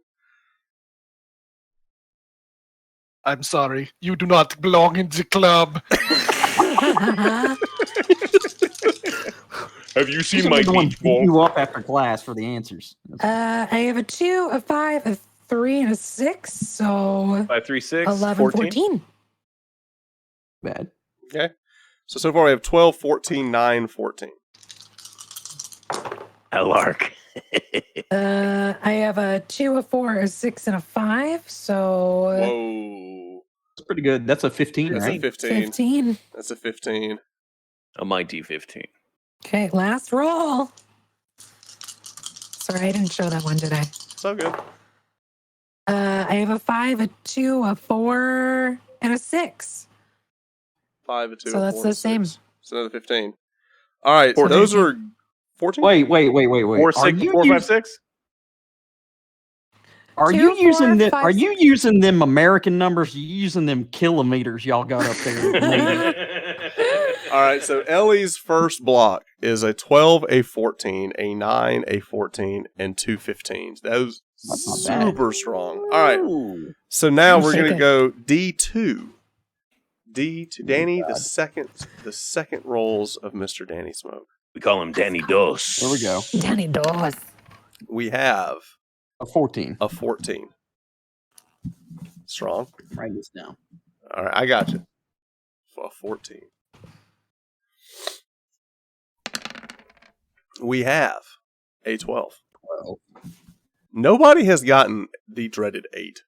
I'm sorry. You do not belong in the club. Have you seen These my are the ones beach beat ball? you up after class for the answers. I have a 2, a 5, a 3, and a 6. So 5, 3, 6, 11, 14. 14. Bad. Okay. So far we have 12, 14, 9, 14. Lark. I have a 2, a 4, a 6, and a 5. So Whoa. That's pretty good. That's a 15, That's a right? 15. 15. That's a 15. A mighty 15. Okay, last roll. Sorry, I didn't show that one, did I? It's all good. I have a 5, a 2, a 4, and a 6. 5, a 2, So a that's 4, the and a 6. same. It's another 15. All right. 14. Those are 14? Wait. 4, 6, 4, 5, 6. Are 2, you 4, using them? 5, Are you 6. using them American numbers? Or you using them kilometers y'all got up there? All right. So Ellie's first block is a 12, a 14, a 9, a 14, and 2 15s. Those That's not bad. super strong. All right. Ooh. So now I'll we're take going to it. go D2. D2. Danny, the second rolls of Mr. Danny Smoke. We call him Danny Dos. There we go. Danny Dawes. We have A 14. a 14. Strong. Write this down. All right, I got you. A 14. We have a 12. 12. Nobody has gotten the dreaded 8.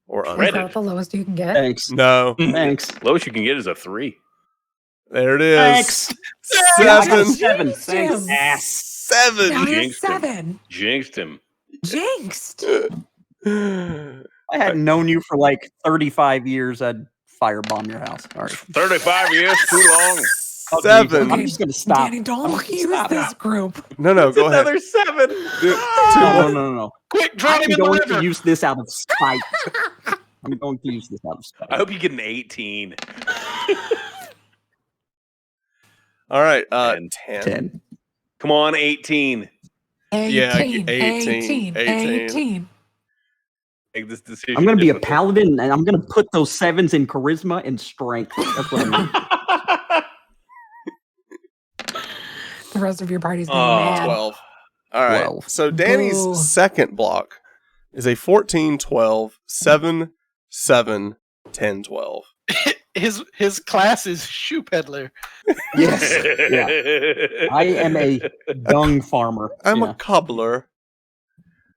Or Is under. Dreaded. that the lowest you can get? Thanks. No. Thanks. Lowest you can get is a 3. There it is. Thanks. I 7. got a 7. Jinxed Thanks. him. Ass. 7. Now you're Jinxed him. 7. Jinxed him. Jinxed. I hadn't known you for like 35 years. I'd firebomb your house. All right. 35 years, too long. Oh, geez, 7. I'm just going to stop. Danny, don't I'm use stop. this group. No, go ahead. Another 7. Dude, No. Quick, drown him I'm in the going river. to use this out of spite. I'm going to use this out of spite. I hope you get an 18. All right, 10. 10. Come on, 18. 18. Yeah, 18. 18. Make this decision. I'm going to be a difficult. paladin, and I'm going to put those 7s in charisma and strength. That's what I'm going to The rest of your party's going Oh, mad. 12. All right. 12. So Danny's Boo. second block is a 14, 12, 7, 7, 10, 12. His class is shoe peddler. Yes. Yeah. I am a dung farmer. I'm Yeah. a cobbler.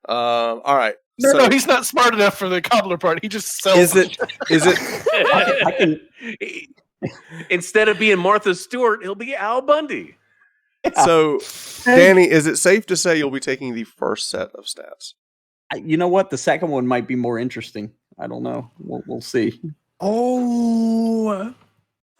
All right. No, he's not smart enough for the cobbler part. He just sells. Is it? I can- Instead of being Martha Stewart, he'll be Al Bundy. So, Danny, is it safe to say you'll be taking the first set of stats? You know what? The second one might be more interesting. I don't know. We'll see. Oh.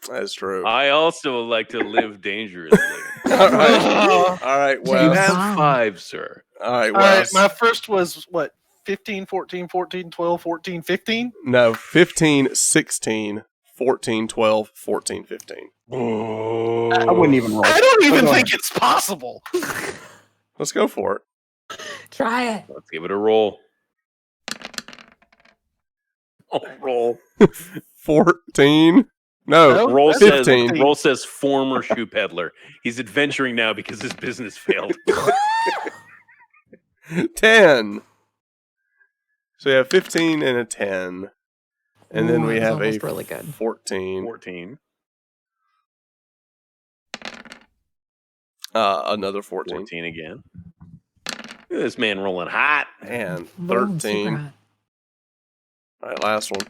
That's true. I also like to live dangerously. All right. All right. You Well. James- have 5, sir. All right. All right, Well. my first was what? 15, 14, 14, 12, 14, 15? No. 15, 16, 14, 12, 14, 15. I wouldn't even roll. I don't even Go think ahead. it's possible. Let's go for it. Try it. Let's give it a roll. Oh, roll. 14. No. No? Roll That's says 15. Roll says former shoe peddler. He's adventuring now because his business failed. 10. So you have 15 and a 10. And then Ooh, we that was have a almost really good. 14. 14. Another 14. 14 again. Look at this man rolling hot. And Rolling super 13. hot. All right, last one.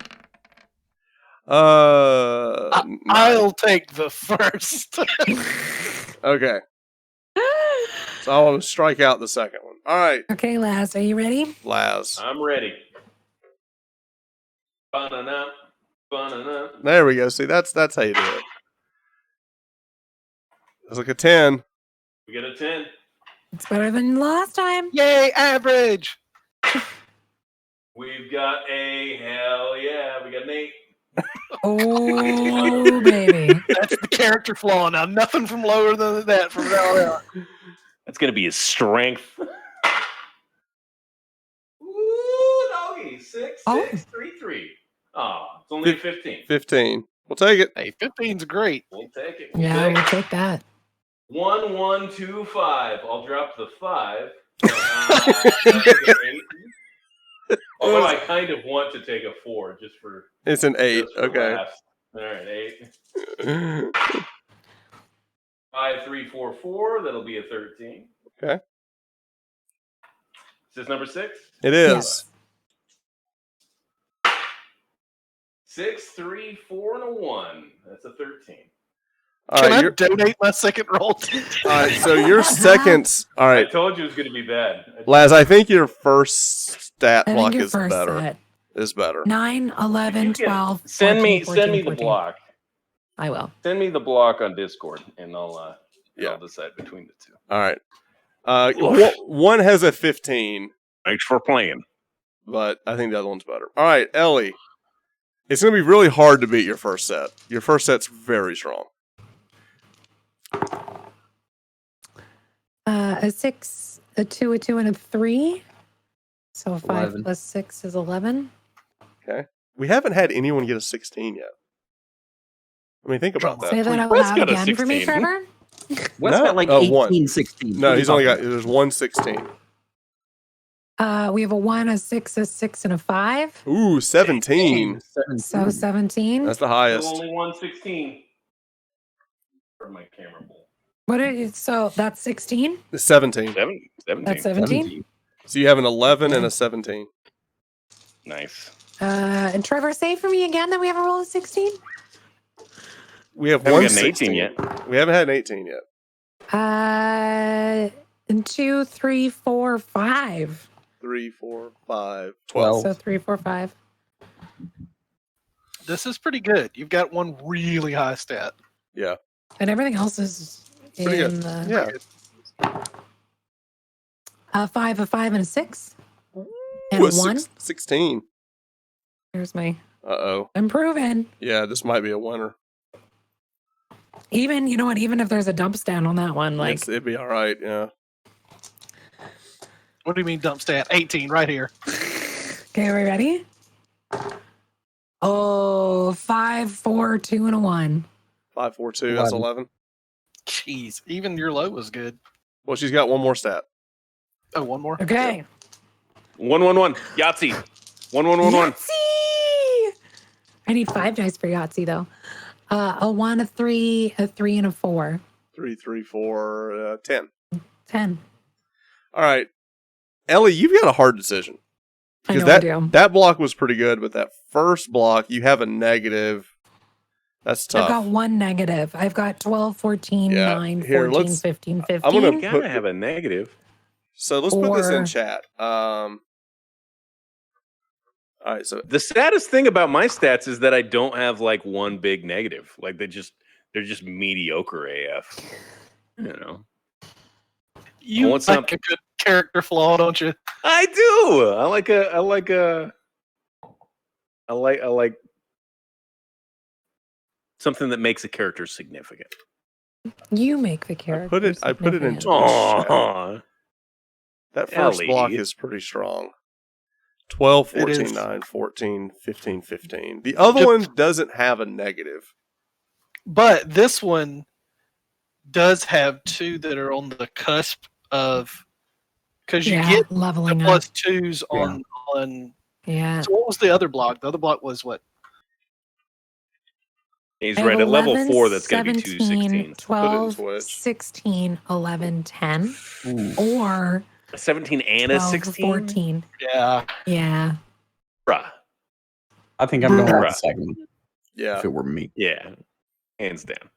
9. I'll take the first. Okay. So I want to strike out the second one. All right, Okay, Laz, are you ready? Laz. I'm ready. Ba-na-na, ba-na-na. There we go. See, that's how you do it. It's like a 10. We got a 10. It's better than last time. Yay, average. We've got a hell yeah. We got an 8. Oh, baby. That's the character flaw now. Nothing from lower than that from now on. That's going to be his strength. Ooh, doggy. 6, Oh. 6, 3, 3. Oh, it's only a 15. 15. We'll take it. Hey, 15's great. We'll take it. Yeah, we'll take that. 1, 1, 2, 5. I'll drop the 5. Although I kind of want to take a 4 just for. It's an 8. just for Okay. laughs. All right, 8. 5, 3, 4, 4. That'll be a 13. Okay. Is this number 6? It is. Yes. 6, 3, 4, and a 1. That's a 13. All Can right, I donate my second roll? all right, so your second. All I right, told you it was going to be bad. Laz, I think your first stat I block think your is first better. set. Is better. 9, 11, You can 12, Send 14, me 14, the 14. block. I will. Send me the block on Discord, and I'll Yeah. decide between the two. All right. One has a 15, Thanks for playing. but I think the other one's better. All right, Ellie. It's going to be really hard to beat your first set. Your first set's very strong. A 6, a 2, a 2, and a 3. So 5 11. plus 6 is 11. Okay. We haven't had anyone get a 16 yet. I mean, think about Say that. that out Wes loud got a again for me, 16. Trevor. Wes No. got like Oh, 18, one. 16. No, What are he's you only got, talking there's one 16. We have a 1, a 6, a 6, and a 5. Ooh, 17. about? So 17. That's the Still highest. only 116. For my camera bowl. So that's 16. It's 17. 17. That's 17. So you have an 11 and a 17. Nice. And Trevor, say for me again that we have a roll of 16. We have Haven't one gotten an 18 16 yet. We haven't had an 18 yet. And 2, 3, 4, 5. 3, 4, 5, 12. So 3, 4, 5. This is pretty good. You've got one really high stat. Yeah. And everything else is Pretty in good. the Yeah. 5, a 5, and a 6. Ooh, And a 1. 16. Here's my Uh-oh. improving. Yeah, this might be a winner. Even, you know what? Even if there's a dump stand on that one, like It'd be all right, yeah. What do you mean dump stat? 18 right here. okay, are we ready? Oh, 5, 4, 2, and a 1. 5, 4, 2, that's 11. 11. Jeez, even your low was good. Well, she's got one more stat. Oh, one more? Okay. 1, 1, 1. Yahtzee. 1, 1, 1, 1. Yahtzee! I need 5 dice for Yahtzee though. A 1, a 3, a 3, and a 4. 3, 3, 4, 10. 10. All right. Ellie, you've got a hard decision. I know Because I do. that block was pretty good, but that first block, you have a negative. That's tough. I've got 1 negative. I've got 12, 14, Yeah. 9, Here, 14, let's- 15, 15. I'm gonna- You gotta have a negative. So let's put this in Or- chat. All right, so The saddest thing about my stats is that I don't have like one big negative. Like they're just mediocre AF. You know. You want like some- a good character flaw, don't you? I do. I like something that makes a character significant. You make the character. I put it in significant. Aw. that first Ellie. block is pretty strong. 12, It 14, is. 9, 14, 15, 15. The other one doesn't have a negative. But this one does have 2 that are on the cusp of, because you Yeah, get leveling the up. +2s on. Yeah. So what was the other block? The other block was what? He's I have right at level 11, 4. That's going to be 17, 216. 12, Switch. 16, 11, 10, Ooh. or A 17 and a 12, 16. 14. Yeah. Yeah. Bruh. I think I'm going with Bruh. the second one. Yeah. If it were me. Yeah, hands down.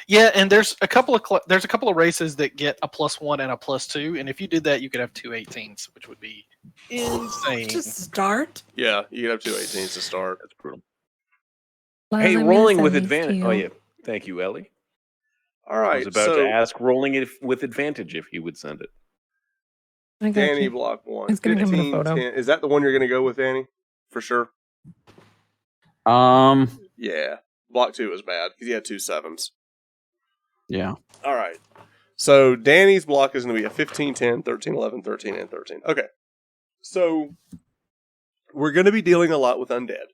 Yeah, and there's a couple of races that get a +1 and a +2, and if you did that, you could have 2 18s, which would be insane. Just start. Yeah, you could have 2 18s to start. That's brutal. Laz, Hey, I'm gonna rolling send with these to advantage. you. Oh, yeah. Thank you, Ellie. All I right, was about to ask rolling it with advantage if he would send it. I got Danny, you. block 1. It's gonna come in a 15, photo. 10. Is that the one you're going to go with, Danny? For sure. Yeah. Block 2 was bad because he had 2 7s. Yeah. All right. So Danny's block is going to be a 15, 10, 13, 11, 13, and 13. Okay. So we're going to be dealing a lot with undead.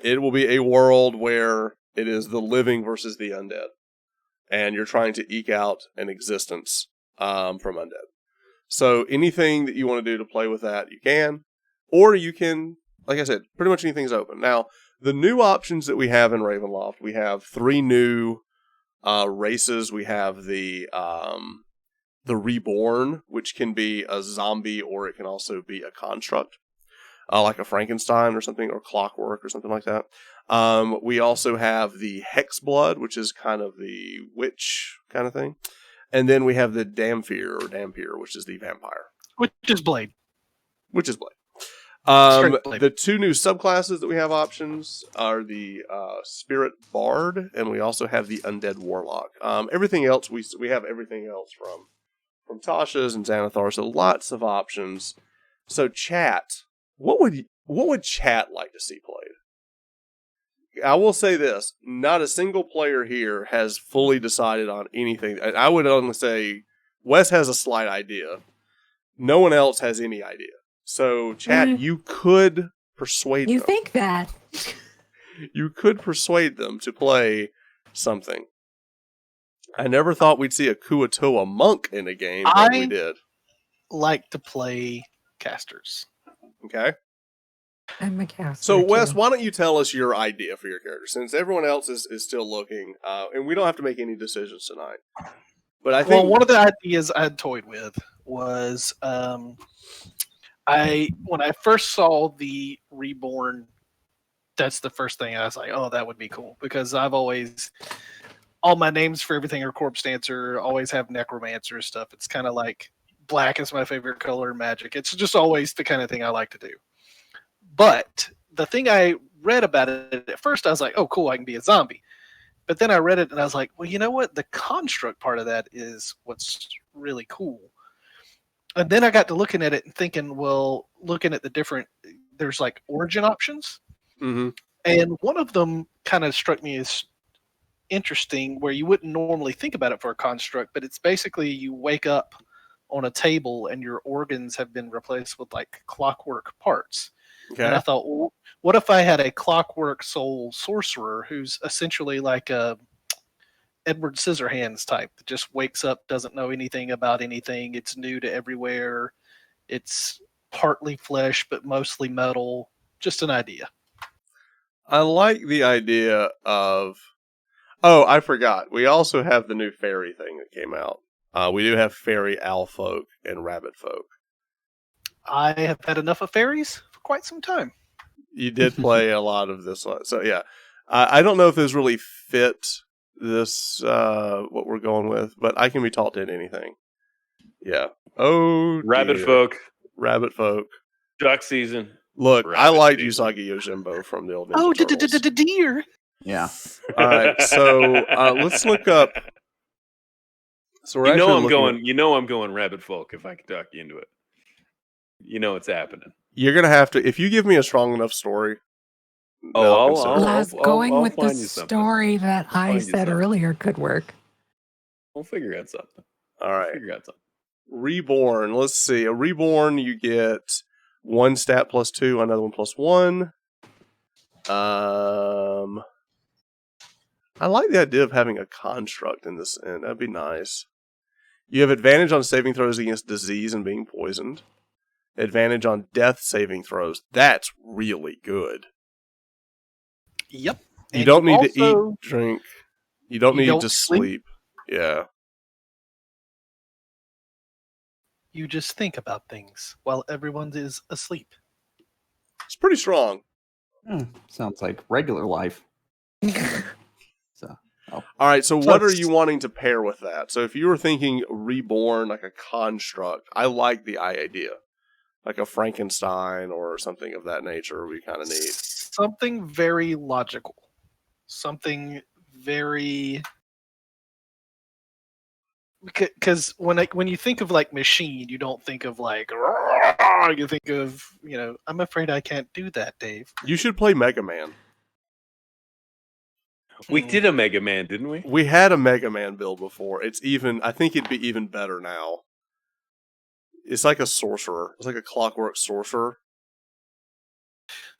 It will be a world where it is the living versus the undead. And you're trying to eke out an existence from undead. So anything that you want to do to play with that, you can. Or you can, like I said, pretty much anything's open. Now, the new options that we have in Ravenloft, we have 3 new races. We have the Reborn, which can be a zombie or it can also be a construct, like a Frankenstein or something, or Clockwork or something like that. We also have the Hexblood, which is kind of the witch kind of thing. And then we have the Dampier, which is the vampire. Which is Blade. Which is Blade. Straight Blade. The 2 new subclasses that we have options are the Spirit Bard, and we also have the Undead Warlock. Everything else, we have everything else from Tasha's and Xanathar, so lots of options. So chat, what would chat like to see played? I will say this, not a single player here has fully decided on anything. I would only say Wes has a slight idea. No one else has any idea. So, chat, you could persuade them. You think that? You could persuade them to play something. I never thought we'd see a Kuatoa monk in a game, but we did. Like to play casters. Okay. I'm a caster. So, Wes, too. why don't you tell us your idea for your character, since everyone else is still looking, and we don't have to make any decisions tonight. But I think One of the ideas I had toyed with was when I first saw the Reborn, that's the first thing I was like, oh, that would be cool, because I've always, all my names for everything are Corpse Dancer, always have Necromancer stuff. It's kind of like black is my favorite color in Magic. It's just always the kind of thing I like to do. But the thing I read about it, at first I was like, oh, cool, I can be a zombie. But then I read it and I was like, well, you know what? The construct part of that is what's really cool. And then I got to looking at it and thinking, well, looking at the different, there's like origin options. Mm-hmm. And one of them kind of struck me as interesting, where you wouldn't normally think about it for a construct, but it's basically you wake up on a table and your organs have been replaced with like clockwork parts. Okay. And I thought, well, what if I had a clockwork soul sorcerer who's essentially like a Edward Scissorhands type that just wakes up, doesn't know anything about anything. It's new to everywhere. It's partly flesh, but mostly metal. Just an idea. I like the idea of... Oh, I forgot. We also have the new fairy thing that came out. We do have fairy owl folk and rabbit folk. I have had enough of fairies for quite some time. You did play a lot of this one. So, yeah. I don't know if those really fit this, what we're going with, but I can be taught to anything. Yeah. Oh, Rabbit dear. folk. Rabbit folk. Duck season. Look, I Rabbit like season. Usagi Yojimbo from the old Ninja Oh, Turtles. deer. Yeah. All right, so let's look up. So we're You know actually I'm going rabbit folk if I can duck you into it. You know it's happening. You're gonna have to, if you give me a strong enough story. I'll consider it. Laz, going with the find you something. story that I Find you said something. earlier could work. We'll figure out something. All right, Figure out something. Reborn. Let's see. A Reborn, you get 1 stat +2, another one +1. I like the idea of having a construct in this, and that'd be nice. You have advantage on saving throws against disease and being poisoned. Advantage on death saving throws. That's really good. Yep. You And don't need to also- eat, drink. You don't You need don't to sleep? sleep. Yeah. You just think about things while everyone is asleep. It's pretty strong. Sounds like regular life. So, All right, so Plus- what are you wanting to pair with that? So if you were thinking reborn, like a construct, I like the idea. Like a Frankenstein or something of that nature would be kind of neat. Something very logical. Something very... Because when you think of like machine, you don't think of like... "Roar," you think of, I'm afraid I can't do that, Dave. You should play Mega Man. We did a Mega Man, didn't we? We had a Mega Man build before. I think it'd be even better now. It's like a sorcerer. It's like a clockwork sorcerer.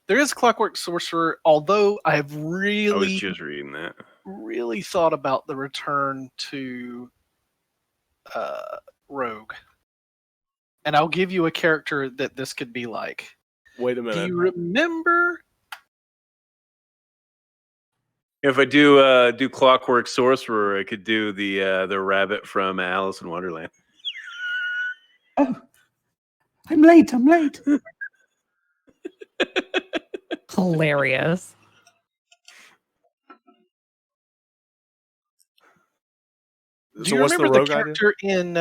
There is Clockwork Sorcerer, although I have I was really, just reading that. really thought about the return to Rogue. And I'll give you a character that this could be like. Wait a Do minute. you remember? If I do Clockwork Sorcerer, I could do the rabbit from Alice in Wonderland. oh, I'm late. Hilarious. Do So you what's the remember rogue the idea? character in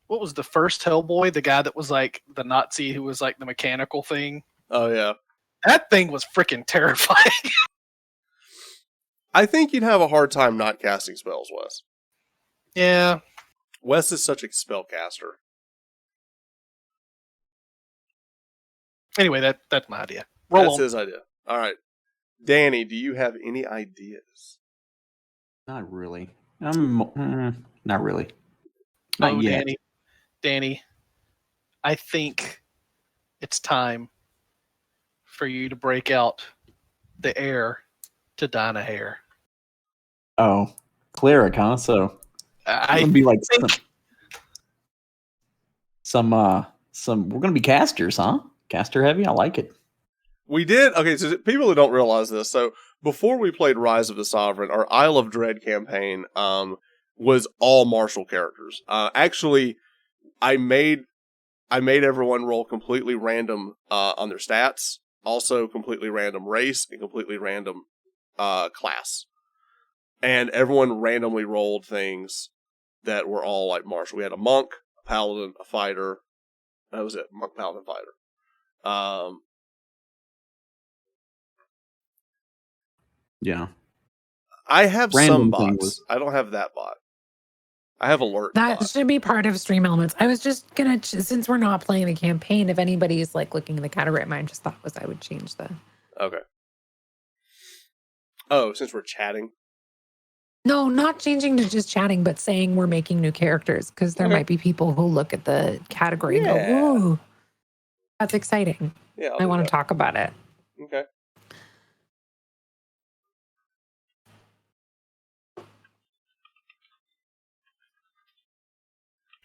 what was the first Hellboy? The guy that was like the Nazi who was like the mechanical thing. Oh, yeah. That thing was freaking terrifying. I think you'd have a hard time not casting spells, Wes. Yeah. Wes is such a spellcaster. Anyway, that's my idea. Roll That's on. his idea. All right. Danny, do you have any ideas? Not really. Not really. Oh, Not yet. Danny, I think it's time for you to break out the heir to Dinah Hair. Oh, cleric, huh? So I it'll be like think some. We're gonna be casters, huh? Caster heavy. I like it. We did. Okay, so people who don't realize this, so before we played Rise of the Sovereign, our Isle of Dread campaign was all martial characters. Actually, I made everyone roll completely random on their stats, also completely random race, and completely random class. And everyone randomly rolled things that were all like martial. We had a monk, a paladin, a fighter. That was it. Monk, paladin, fighter. Yeah. I have Random some thing bots. was- I don't have that bot. I have alert That bot. should be part of stream elements. I was just gonna, since we're not playing the campaign, if anybody's like looking in the category, mine just thought was I would change the. Okay. Oh, since we're chatting. No, not changing to just chatting, but saying we're making new characters because there Okay. might be people who look at the category and Yeah. go, "Ooh, that's exciting! Yeah, I want to talk about it." Okay.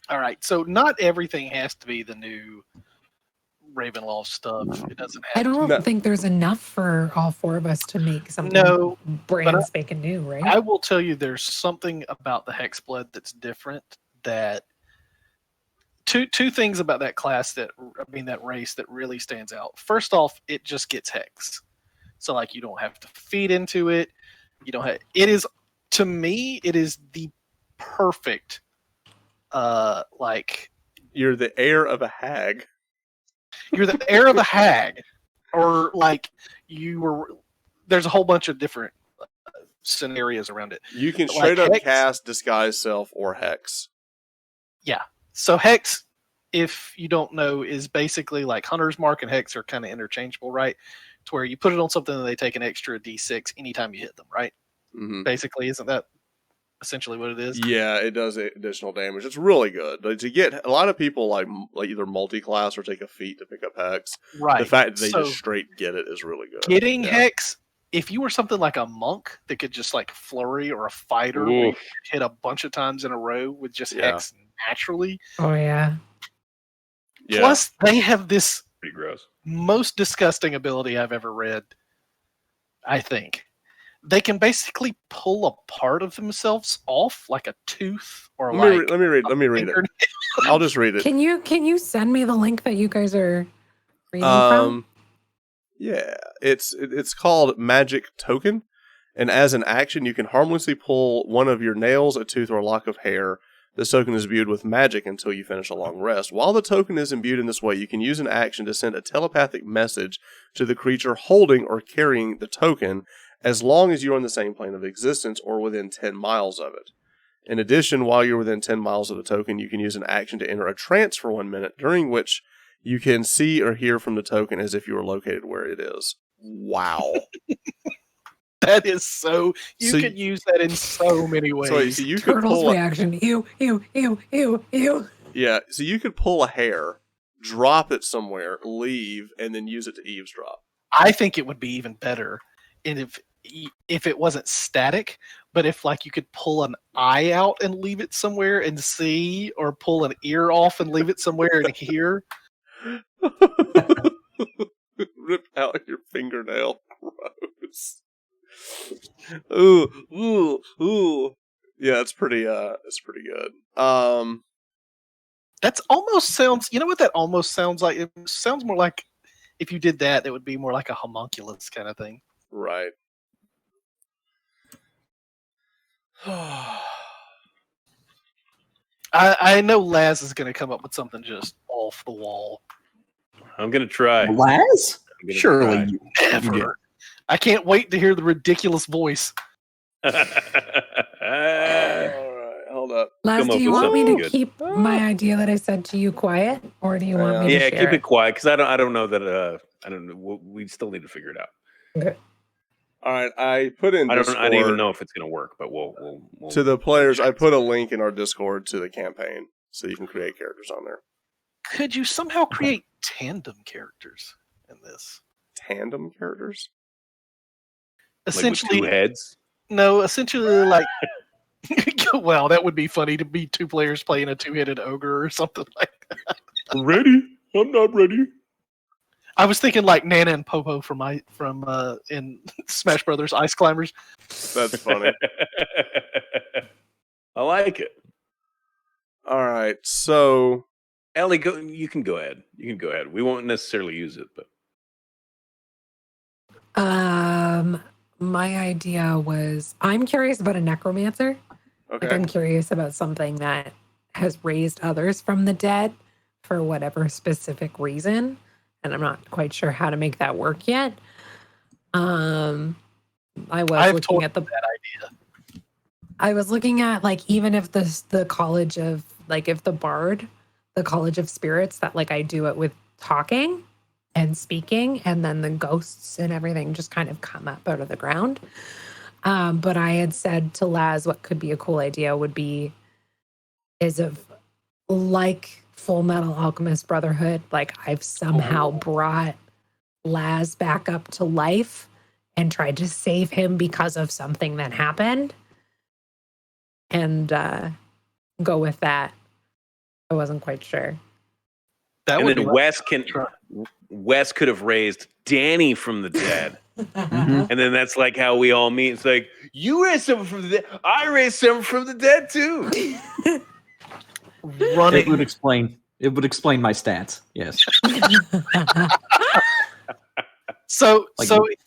all right. So not everything has to be the new Ravenloft stuff. No. It doesn't I have don't No. think there's enough for all four of us to make something No, brand but spanking new, right? I will tell you there's something about the Hexblood that's different. That two things about that class that race that really stands out. First off, it just gets hex. So like you don't have to feed into it. You don't have to me, it is the perfect like You're the heir of a hag. you're the heir of a hag. Or like there's a whole bunch of different scenarios around it. You can Like straight up Hex- cast Disguise Self or Hex. So Hex, if you don't know, is basically like Hunter's Mark and Hex are kind of interchangeable, right? To where you put it on something and they take an extra D6 anytime you hit them, right? Mm-hmm. Basically, isn't that essentially what it is? Yeah, it does additional damage. It's really good. But to get a lot of people like either multi-class or take a feat to pick up Hex. Right. The fact that they So just straight get it is really good. getting Yeah. Hex, if you were something like a monk that could just like flurry or a fighter where you Oof. could hit a bunch of times in a row with just Yeah. Hex naturally. Oh yeah. Yeah. Plus, they have this Pretty gross. most disgusting ability I've ever read. I think. They can basically pull a part of themselves off, like a tooth or Let me read it. fingernail. I'll just read it. Can you send me the link that you guys are reading from? Yeah, it's called Magic Token, and as an action, you can harmlessly pull one of your nails, a tooth, or a lock of hair. This token is imbued with magic until you finish a long rest. While the token is imbued in this way, you can use an action to send a telepathic message to the creature holding or carrying the token, as long as you're on the same plane of existence or within 10 miles of it. In addition, while you're within 10 miles of the token, you can use an action to enter a trance for 1 minute, during which you can see or hear from the token as if you were located where it is. Wow. That is so... You could use that in so many ways. So you could Turtle's pull reaction. Ew. Yeah, so you could pull a hair, drop it somewhere, leave, and then use it to eavesdrop. I think it would be even better if it wasn't static, but if like you could pull an eye out and leave it somewhere and see, or pull an ear off and leave it somewhere and hear. Rip out your fingernail. Gross. Ooh. Yeah, it's pretty good. That's almost sounds, you know what that almost sounds like? It sounds more like if you did that, it would be more like a homunculus kind of thing. Right. I know Laz is going to come up with something just off the wall. I'm gonna try. Laz? I'm gonna Surely try. you. Ever. I can't wait to hear the ridiculous voice. All right, hold up. Laz, Come do up you with want me to something good. keep my idea that I said to you quiet, or do you want me to Yeah, share keep it quiet because I don't know that I don't know. We still need to figure it out. Okay. All right, I put in I don't Discord even know if it's gonna work, but we'll to the players. I put a link in our Discord to the campaign, so you can create characters on there. Could you somehow create tandem characters in this? Tandem characters? Essentially, like with 2 heads. no, essentially like well, that would be funny to be 2 players playing a 2-headed ogre or something like that. Ready? I'm not ready. I was thinking like Nana and Popo from in Smash Brothers Ice Climbers. That's funny. I like it. All right, so Ellie, go. You can go ahead. You can go ahead. We won't necessarily use it, but My idea was I'm curious about a necromancer. Like okay. I'm curious about something that has raised others from the dead for whatever specific reason. And I'm not quite sure how to make that work yet. I was looking at that idea. I was looking at like even if the college of like if the bard, the college of spirits, that like I do it with talking and speaking, and then the ghosts and everything just kind of come up out of the ground. But I had said to Laz what could be a cool idea would be is if like Full Metal Alchemist Brotherhood, like I've somehow brought Laz back up to life and tried to save him because of something that happened. And go with that. I wasn't quite sure. That and would then be Wes could have raised Danny from the dead. Mhm. And then that's like how we all meet. It's like, you raised someone from the dead. I raised someone from the dead too. running. It would explain my stats. Yes. So Like-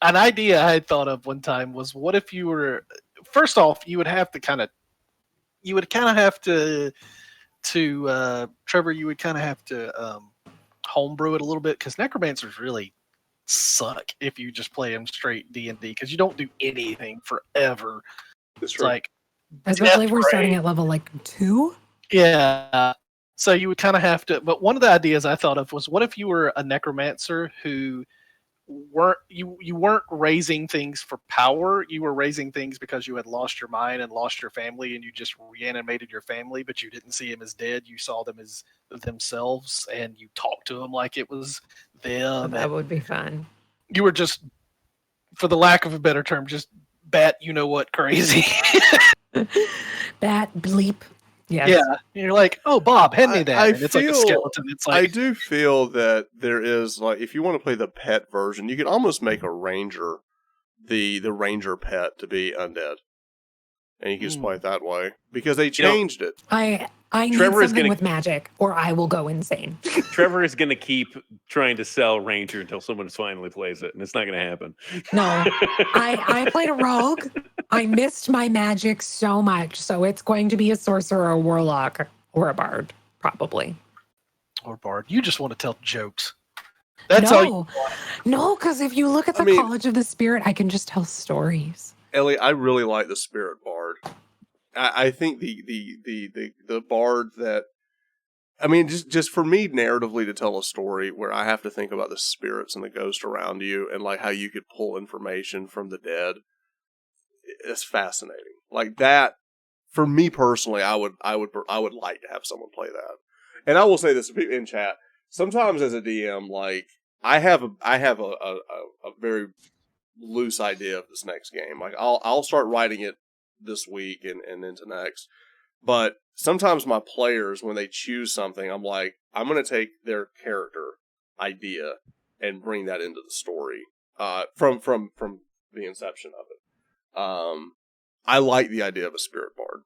an idea I had thought of one time was, what if you were, first off, you would have to kind of have to Trevor, you would kind of have to homebrew it a little bit, because necromancers really suck if you just play them straight D&D, because you don't do anything forever. That's It's true. like, Especially if we're Death starting Ray. at level like 2. yeah. So you would kind of have to, but one of the ideas I thought of was, what if you were a necromancer who you weren't raising things for power, you were raising things because you had lost your mind and lost your family, and you just reanimated your family, but you didn't see them as dead, you saw them as themselves, and you talked to them like it was them. That would be fun. You were just, for the lack of a better term, just bat you know what crazy. Bat bleep. Yes. Yeah. And you're like, oh Bob, hand me that. I And it's like a feel- skeleton. It's I like, do feel that there is, like, if you want to play the pet version, you could almost make a ranger the ranger pet to be undead, and you can just play it that way because they changed it. I need Trevor is something gonna- with magic, or I will go insane. Trevor is going to keep trying to sell Ranger until someone finally plays it, and it's not going to happen. No, I played a rogue. I missed my magic so much, so it's going to be a sorcerer, a warlock, or a bard, probably. Or bard. You just want to tell jokes. That's all. No, because if you look at the College of the Spirit, I can just tell stories. Ellie, I really like the spirit bard. I think the bard that, I mean, just for me narratively to tell a story where I have to think about the spirits and the ghost around you and like how you could pull information from the dead, it's fascinating. Like that, for me personally, I would like to have someone play that. And I will say this to people in chat. Sometimes as a DM, like I have a very loose idea of this next game. Like I'll start writing it this week and into next. But sometimes my players, when they choose something, I'm like, I'm going to take their character idea and bring that into the story from the inception of it. I like the idea of a spirit bard.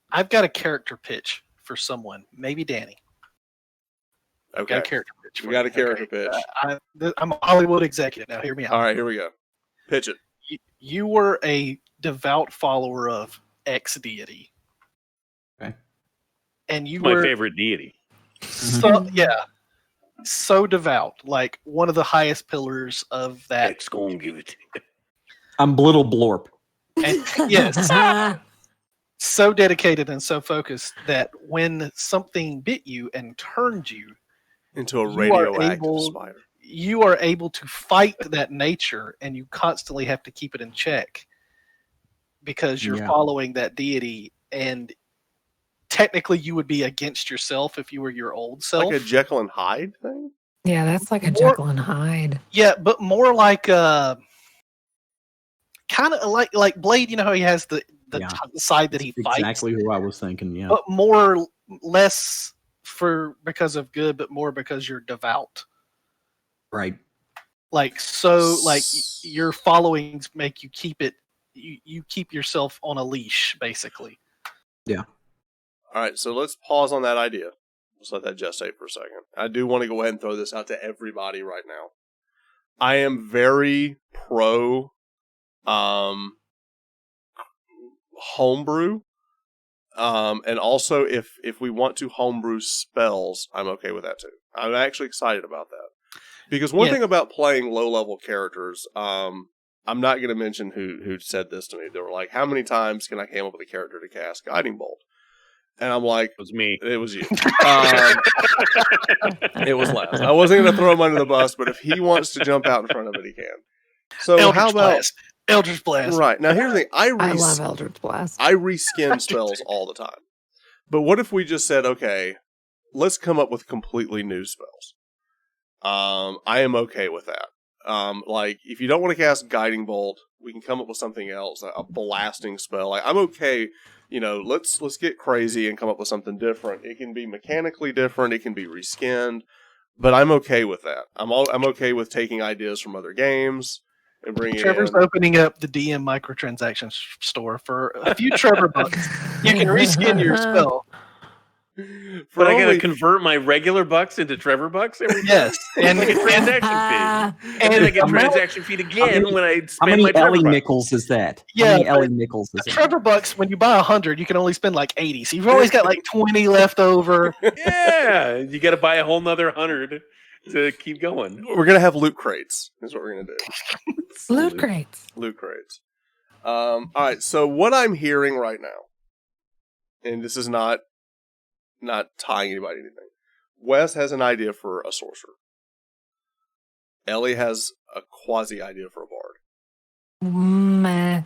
I've got a character pitch for someone, maybe Danny. Okay. Got a character pitch. We got a character pitch. I'm a Hollywood executive now. Hear me out. All right, here we go. Pitch it. You were a devout follower of X deity. Okay. And you My were favorite deity. so devout, like one of the highest pillars of that. X gonna give it to you. I'm Blittle Blorp. And, yes, so dedicated and so focused that when something bit you and turned you into a you are radioactive able- spider. you are able to fight that nature, and you constantly have to keep it in check because you're following that deity, and technically you would be against yourself if you were your old self. Like a Jekyll and Hyde thing? Yeah, that's like a Jekyll and Hyde. Yeah, but more like kind of like Blade. You know how he has the side that he fights. Exactly who I was thinking. Yeah, But less because of good, but more because you're devout. right. Like your followings make you keep it. You keep yourself on a leash, basically. Yeah. All right, so let's pause on that idea. Let's let that gestate for a second. I do want to go ahead and throw this out to everybody right now. I am very pro homebrew. And also if we want to homebrew spells, I'm okay with that too. I'm actually excited about that. Because one thing about playing low-level characters, I'm not going to mention who said this to me. They were like, how many times can I come up with a character to cast Guiding Bolt? And I'm like... It was me. It was you. It was Les. I wasn't going to throw him under the bus, but if he wants to jump out in front of it, he can. So how about... Eldritch Blast. Right. Now, here's the thing. I love Eldritch Blast. I reskin spells all the time. But what if we just said, okay, let's come up with completely new spells? I am okay with that. Like, if you don't want to cast Guiding Bolt, we can come up with something else, a blasting spell. Like, I'm okay, let's get crazy and come up with something different. It can be mechanically different, it can be reskinned, but I'm okay with that. I'm okay with taking ideas from other games and bringing Trevor's in. opening up the DM microtransaction store for a few Trevor bucks. You can reskin your spell. But I gotta convert my regular bucks into Trevor bucks every day. Yes, and I get transaction fee. And then I get transaction fee again when I How spend many my Trevor Ellie bucks. nickels is that? Yeah, How many Ellie nickels is that? Trevor bucks, when you buy 100, you can only spend like 80. So you've always got like 20 left over. Yeah, you got to buy a whole nother 100 to keep going. We're going to have loot crates. That's what we're going to do. Loot crates. Loot crates. All right, so what I'm hearing right now, and this is not tying anybody to anything. Wes has an idea for a sorcerer. Ellie has a quasi idea for a bard. I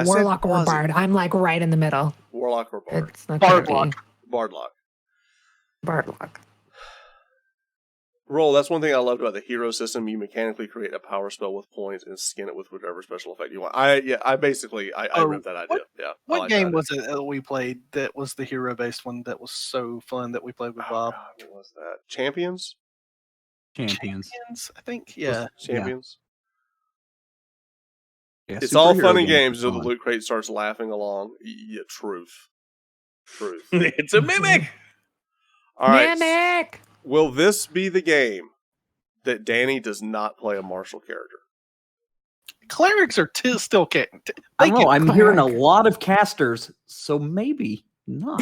Warlock said or quasi. bard. I'm like right in the middle. Warlock or bard. It's not gonna Bardlock. be Bardlock. Bardlock. Roll, that's one thing I loved about the hero system. You mechanically create a power spell with points and skin it with whatever special effect you want. I ripped that idea. Yeah. What game was it that we played that was the hero-based one that was so fun that we played with Bob? God, what was that? Champions? Champions. I think, yeah. Champions? Yeah, It's all superhero fun and games games are until the fun. loot crate starts laughing along. Yeah, truth. It's a mimic. All right. Manic! Will this be the game that Danny does not play a martial character? Clerics are still getting. I don't know. I'm hearing a cleric. lot of casters, so maybe not.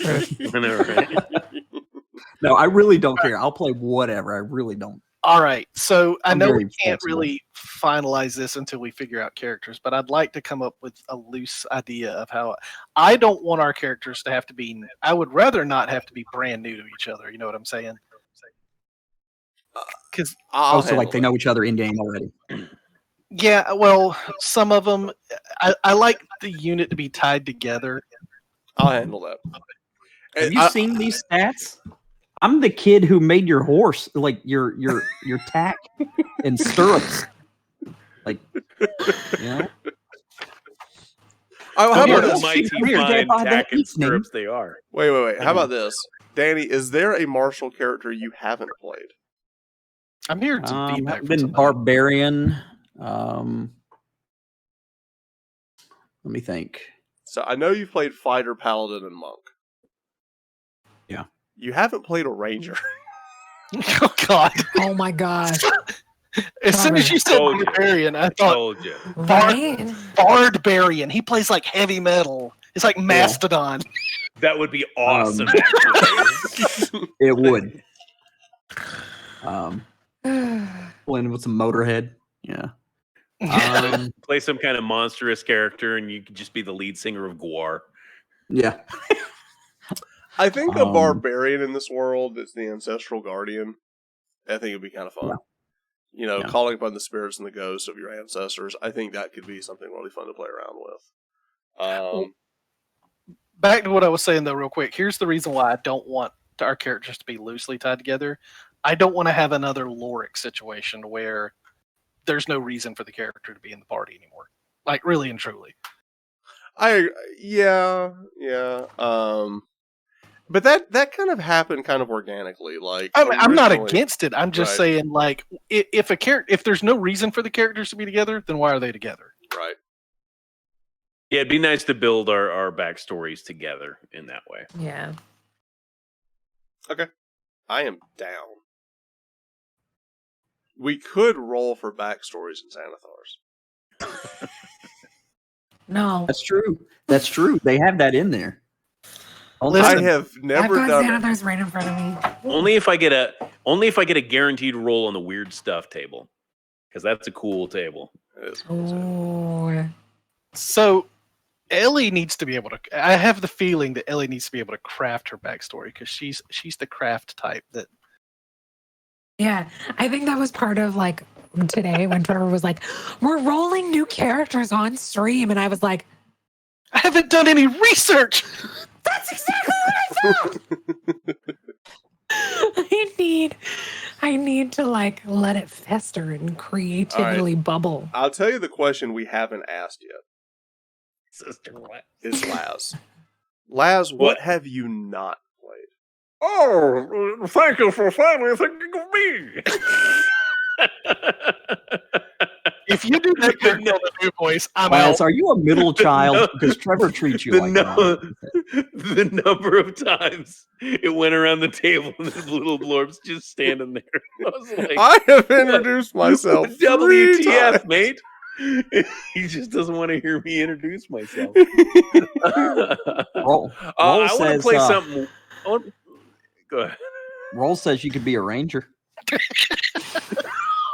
I know, right? No, I really don't care. I'll play whatever. I really don't. All right, so I I'm know very we can't flexible. really finalize this until we figure out characters, but I'd like to come up with a loose idea of how. I don't want our characters to have to be. I would rather not have to be brand new to each other. You know what I'm saying? Because So like they know each other in game already. yeah, well, some of them, I like the unit to be tied together. I'll handle that. Have you seen these stats? I'm the kid who made your horse, like your tack and stirrups. Like, you know? Oh, how How about about this? mighty Here, fine Dad, tack and evening. stirrups they are. Wait. How about this? Danny, is there a martial character you haven't played? I'm hearing some feedback from been somebody. barbarian. Let me think. So I know you've played fighter, paladin, and monk. Yeah. You haven't played a ranger. Oh God! Oh my gosh. As soon as you said Told you. barbarian, I thought Told you. Right? bardbarian. He plays like heavy metal. It's like Mastodon. That would be awesome, actually. It would. Playing with some Motorhead. Yeah. Play some kind of monstrous character, and you could just be the lead singer of Gwar. Yeah. I think a barbarian in this world is the ancestral guardian. I think it'd be kind of fun. Yeah. You know, Yeah. calling upon the spirits and the ghosts of your ancestors. I think that could be something really fun to play around with. Back to what I was saying though, real quick. Here's the reason why I don't want our characters to be loosely tied together. I don't want to have another Lorex situation where there's no reason for the character to be in the party anymore. Like really and truly. Yeah. But that kind of happened kind of organically. Like I mean, I'm not originally- against it. I'm just Right. saying, like, if there's no reason for the characters to be together, then why are they together? Right. Yeah, it'd be nice to build our backstories together in that way. Yeah. I am down. We could roll for backstories in Xanathars. No. That's true. That's true. They have that in there. Listen, I have never I've done got it. Xanathars right in front of me. Only if I get a guaranteed roll on the weird stuff table, because that's a cool table. It is cool, too. Ooh. So Ellie needs to be able to. I have the feeling that Ellie needs to be able to craft her backstory because she's the craft type that. Yeah, I think that was part of like today when Trevor was like, "We're rolling new characters on stream," and I was like, I haven't done any research. "That's exactly what I thought." I need to like let it fester and creatively bubble. I'll tell you the question we haven't asked yet. Sister, what? Is Laz. Laz, what What? have you not played? Oh, thank you for finally thinking of me. If you do that character on the new voice, I'm Laz, out. are you a middle child? No. Because Trevor treats you the, like the number of times it went around the table and the little blorbs just standing there. I was like, I have introduced myself. WTF, 3 times. mate? He just doesn't want to hear me introduce myself. Roll. I Roll want to says, play something. Go ahead. Roll says you could be a ranger.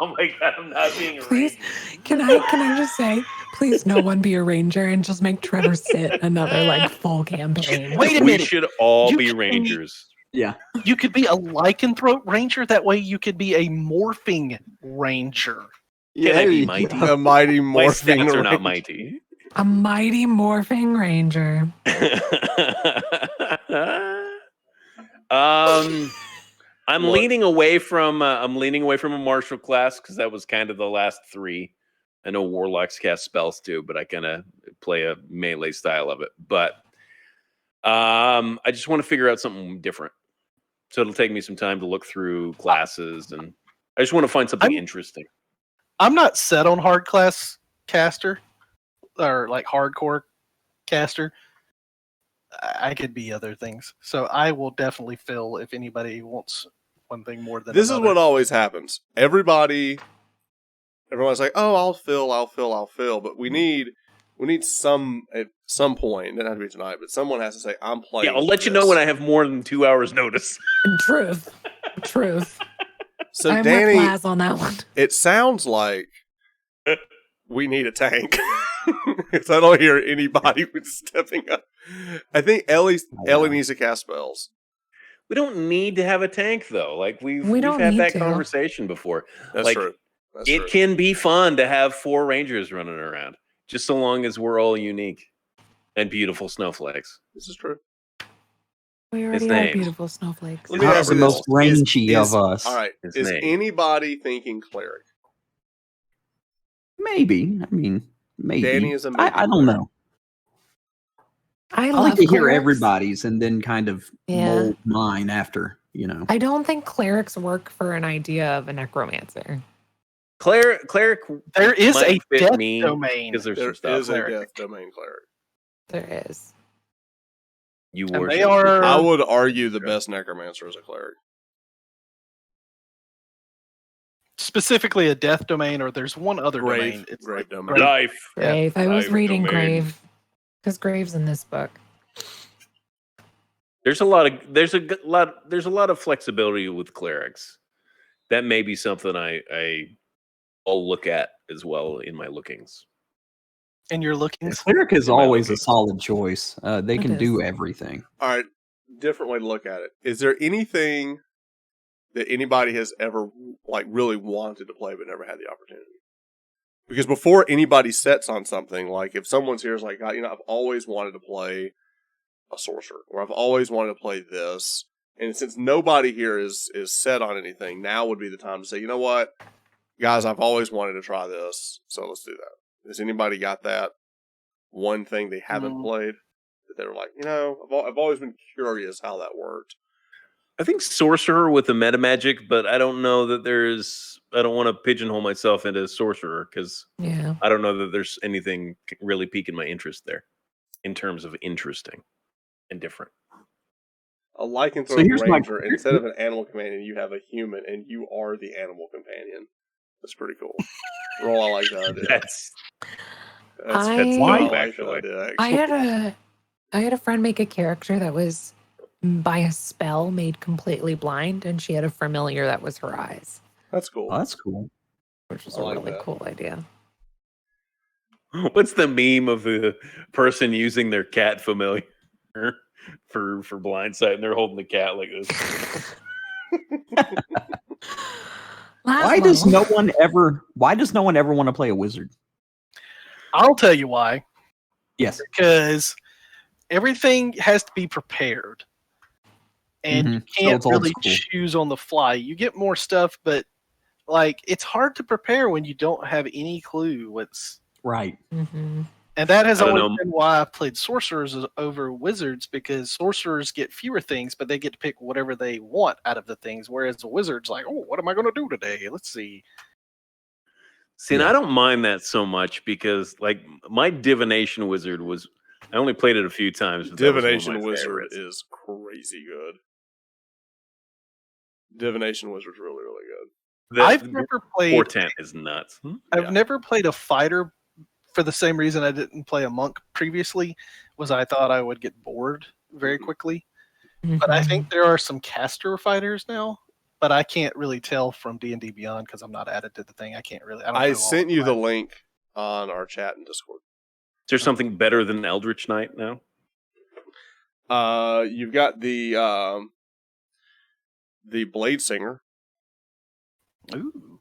Oh my god, I'm not being Please, arranged. can I just say, please, no one be a ranger and just make Trevor sit another like full campaign. Wait a We minute. should all You be can be- rangers. Yeah. You could be a lycanthrope ranger. That way, you could be a morphing ranger. Can I be mighty? A mighty My morphing stats are not ranger. mighty. A mighty morphing ranger. I'm Look. leaning away from a martial class because that was kind of the last three. I know warlocks cast spells too, but I kind of play a melee style of it. But I just want to figure out something different. So it'll take me some time to look through classes, and I just want to find something interesting. I'm not set on hard class caster or like hardcore caster, I could be other things. So I will definitely fill if anybody wants one thing more than This another. is what always happens. Everyone's like, "Oh, I'll fill," but we need some at some point. It doesn't have to be tonight, but someone has to say, "I'm playing." Yeah, I'll let you know this." when I have more than 2 hours notice. Truth. So I'm Danny, with Laz on that one. it sounds like we need a tank. Because I don't hear anybody stepping up. I think Ellie needs to cast spells. We don't need to have a tank though. Like we've don't had need that to. conversation before. That's like, true. That's it true. can be fun to have 4 rangers running around, just so long as we're all unique and beautiful snowflakes. This is true. We His already are name. beautiful snowflakes. Let me Not ask the you most this. rangy of us. All right. His Is name. anybody thinking cleric? Maybe. I mean, maybe. Danny is a maybe. I don't know. I I love like to hear clerics. everybody's and then kind of mold mine after, I don't think clerics work for an idea of a necromancer. Cleric. There is might a fit death me domain. because there's There some stuff. is a Cleric. death domain cleric. There is. You And worship. they are I would argue the best necromancer is a cleric. specifically a death domain, or there's one other Grave. domain. It's Grave like domain. Life. Grave. I was Grave reading domain. Grave. Because Grave's in this book. There's a lot of flexibility with clerics. That may be something I'll look at as well in my lookings. and you're looking. cleric is In my always a lookings. solid choice. They It can is. do everything. All right. Different way to look at it. Is there anything that anybody has ever really wanted to play but never had the opportunity? Because before anybody sets on something, like if someone's here is like, God, I've always wanted to play a sorcerer, or I've always wanted to play this, and since nobody here is set on anything, now would be the time to say, you know what, guys, I've always wanted to try this, so let's do that. Has anybody got that one thing they haven't played that they were like, I've always been curious how that worked? I think sorcerer with the meta magic, but I don't know that I don't want to pigeonhole myself into sorcerer because I don't know that there's anything really piquing my interest there in terms of interesting and different. A lycanthrope ranger, instead of an animal companion, you have a human, and you are the animal companion. That's pretty cool. Roll, I like that idea. That's I like that idea, I actually. had a friend make a character that was by a spell made completely blind, and she had a familiar that was her eyes. That's cool. Oh, that's cool. Which was I a like really that. cool idea. What's the meme of the person using their cat familiar for blind sight, and they're holding the cat like this? Why does no one ever want to play a wizard? I'll tell you why. Yes. Because everything has to be prepared. And you can't really choose on the fly. You get more stuff, but it's hard to prepare when you don't have any clue what's right. Mm-hmm. And that has always been why I've played sorcerers over wizards, because sorcerers get fewer things, but they get to pick whatever they want out of the things. Whereas the wizard's like, oh, what am I going to do today? Let's see. See, and I don't mind that so much because, my divination wizard I only played it a few times. But Divination wizard favorites. is crazy good. Divination wizard's really, really good. I've never played. Portent is nuts. I've never played a fighter for the same reason I didn't play a monk previously, was I thought I would get bored very quickly. Mm-hmm. But I think there are some caster fighters now. But I can't really tell from D&D Beyond because I'm not added to the thing. I can't really. I sent you the link on our chat in Discord. Is there something better than Eldritch Knight now? You've got the Blade Singer. Ooh,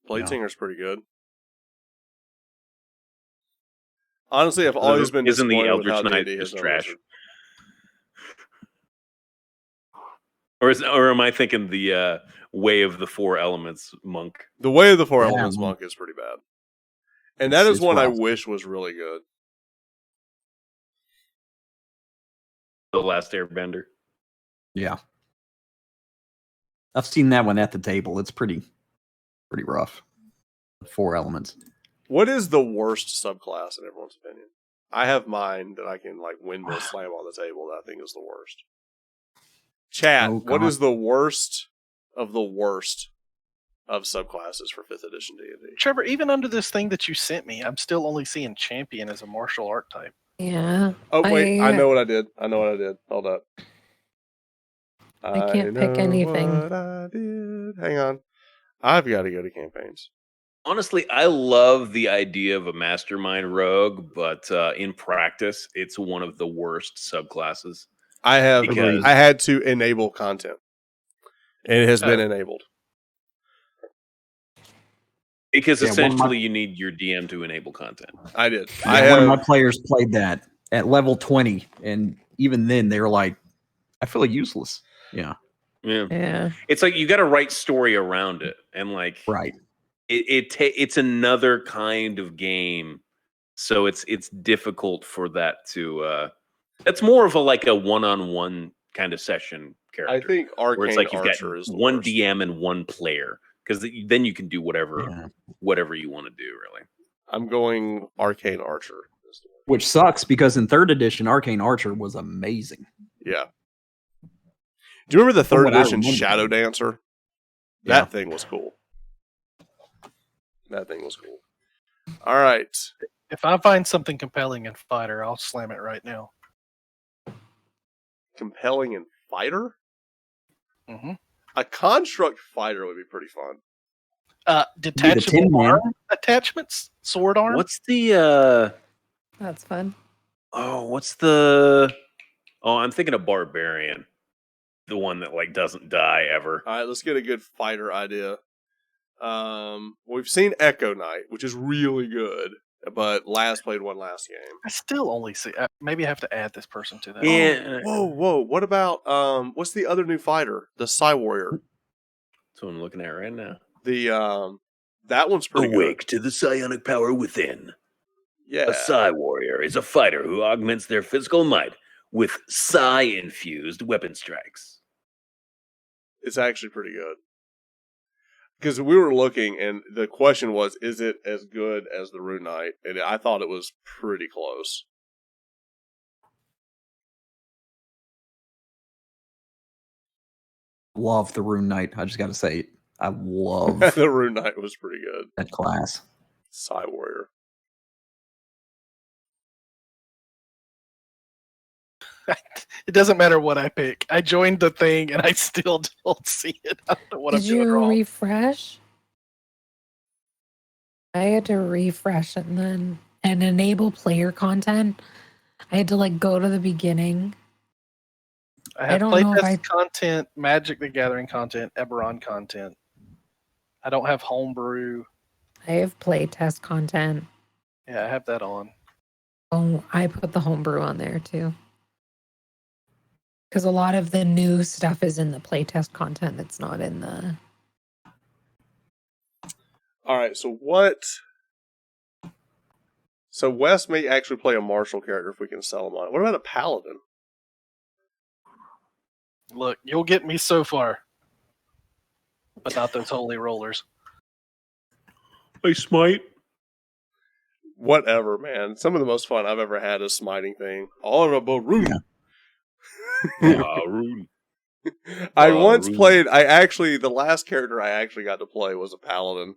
Blade Singer's pretty good. Honestly, I've always been Isn't the disappointed with Eldritch how Knight D&D has is no trash? wizard. Or am I thinking the Way of the Four Elements monk? The Way of the Four Elements monk is pretty bad. And that is one I rough. wish was really good. The Last Airbender. Yeah. I've seen that one at the table. It's pretty rough. 4 elements. What is the worst subclass in everyone's opinion? I have mine that I can like windmill slam on the table that I think is the worst. Chat, what is the worst of subclasses for 5th edition D&D? Trevor, even under this thing that you sent me, I'm still only seeing champion as a martial art type. Yeah. Oh wait, I know what I did. Hold up. I can't pick anything. What I did. Hang on. I've got to go to campaigns. Honestly, I love the idea of a mastermind rogue, but in practice, it's one of the worst subclasses. I had to enable content. And it has been enabled. Because essentially you need your DM to enable content. I did. One of my players played that at level 20, and even then they were like, I feel useless. Yeah. It's like you got to write story around it, and like it's another kind of game, so it's difficult for that to. That's more of a one-on-one kind of session character. I think Arcane where it's like you've Archer got is the one worst. DM and one player, because then you can do whatever you want to do. Really, I'm going Arcane Archer. Which sucks because in 3rd edition, Arcane Archer was amazing. Yeah. Do you remember the 3rd edition Shadow Dancer? That thing was cool. All right. If I find something compelling in fighter, I'll slam it right now. Compelling in fighter? Mm-hmm. A construct fighter would be pretty fun. Detachable arm attachments? Sword arm? What's the... That's fun. Oh, what's the... Oh, I'm thinking of Barbarian. The one that doesn't die ever. All right, let's get a good fighter idea. We've seen Echo Knight, which is really good, but Laz played one last game. I still only see. Maybe I have to add this person to that. Yeah. Whoa! What about what's the other new fighter? The Psy Warrior. That's what I'm looking at right now. The that one's pretty Awake good. to the psionic power within. Yeah. A Psy Warrior is a fighter who augments their physical might with Psi-infused weapon strikes. It's actually pretty good. Because we were looking, and the question was, is it as good as the Rune Knight? And I thought it was pretty close. Love the Rune Knight. I just got to say, I love the Rune Knight was pretty good. that class. Psy Warrior. It doesn't matter what I pick. I joined the thing and I still don't see it. I don't know what I'm doing wrong. Did you refresh? I had to refresh and enable player content. I had to go to the beginning. I have don't know if playtest content, Magic the Gathering content, Eberron content. I don't have homebrew. I have playtest content. Yeah, I have that on. Oh, I put the homebrew on there too. Because a lot of the new stuff is in the playtest content that's not in the... Alright, so what... So Wes may actually play a martial character if we can sell him on it. What about a paladin? Look, you'll get me so far. But not those holy rollers. I smite. Whatever, man. Some of the most fun I've ever had is smiting thing. Honorable Rune. Rune. I once played, the last character I actually got to play was a paladin.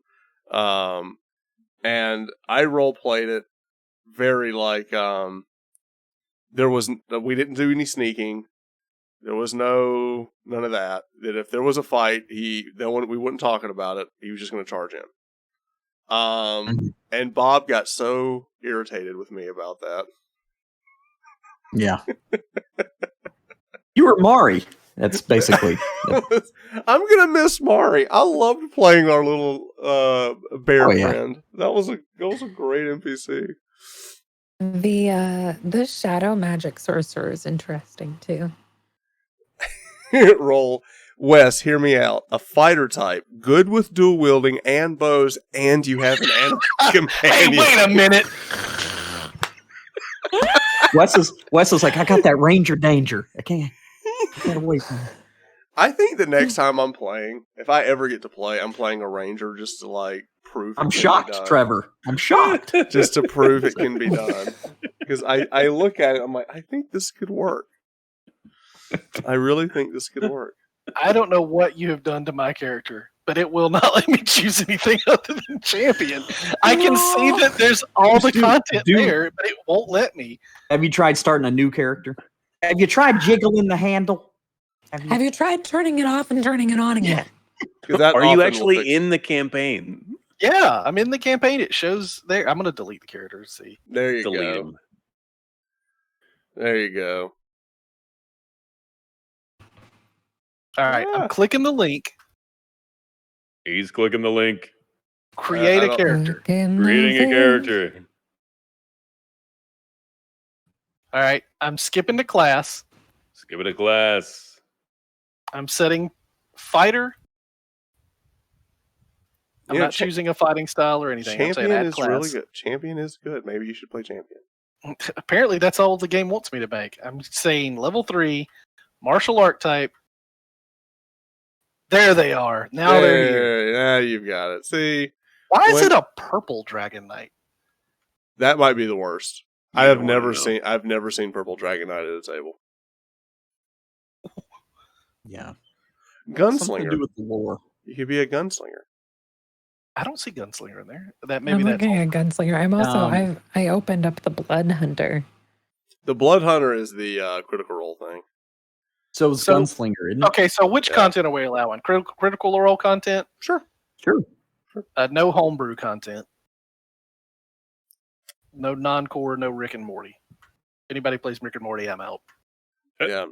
And I role played it very we didn't do any sneaking. There was none of that. That if there was a fight, we weren't talking about it. He was just going to charge in. And Bob got so irritated with me about that. Yeah. You were Mari. That's basically. I'm gonna miss Mari. I loved playing our little bear friend. That was a great NPC. The shadow magic sorcerer is interesting too. Roll. Wes, hear me out. A fighter type, good with dual wielding and bows, and you have an animal companion. Hey, wait a minute. Wes is like, I got that ranger danger. I can't get away from it. I think the next time I'm playing, if I ever get to play, I'm playing a ranger just to like prove. I'm shocked, Trevor. I'm shocked. Just to prove it can be done. Because I look at it, I'm like, I think this could work. I really think this could work. I don't know what you have done to my character, but it will not let me choose anything other than champion. I can see that there's all the content there, but it won't let me. Have you tried starting a new character? Have you tried jiggling the handle? Have you tried turning it off and turning it on again? Are you actually in the campaign? Yeah, I'm in the campaign. It shows there. I'm going to delete the character. See. There you Delete go. him. There you go. All right, I'm clicking the link. He's clicking the link. Create a character. Creating a character. All right, I'm skipping to class. Skip it a class. I'm setting fighter. I'm not choosing a fighting style or anything. Champion I'm saying is really good. Champion is good. Maybe you should play champion. Apparently, that's all the game wants me to make. I'm saying level 3, martial archetype. There they are. Now they're here. Now you've got it. See, why is it a purple Dragon Knight? That might be the worst. I've never seen purple Dragon Knight at a table. Yeah, gunslinger. Something to do with the lore. You could be a gunslinger. I don't see gunslinger in there. I'm looking at gunslinger. I'm also I opened up the blood hunter. The blood hunter is the critical role thing. So it's gunslinger, isn't it? Okay, so which content are we allowing? Critical role content? Sure. No homebrew content. No non-core, no Rick and Morty. Anybody plays Rick and Morty, I'm out. Yeah.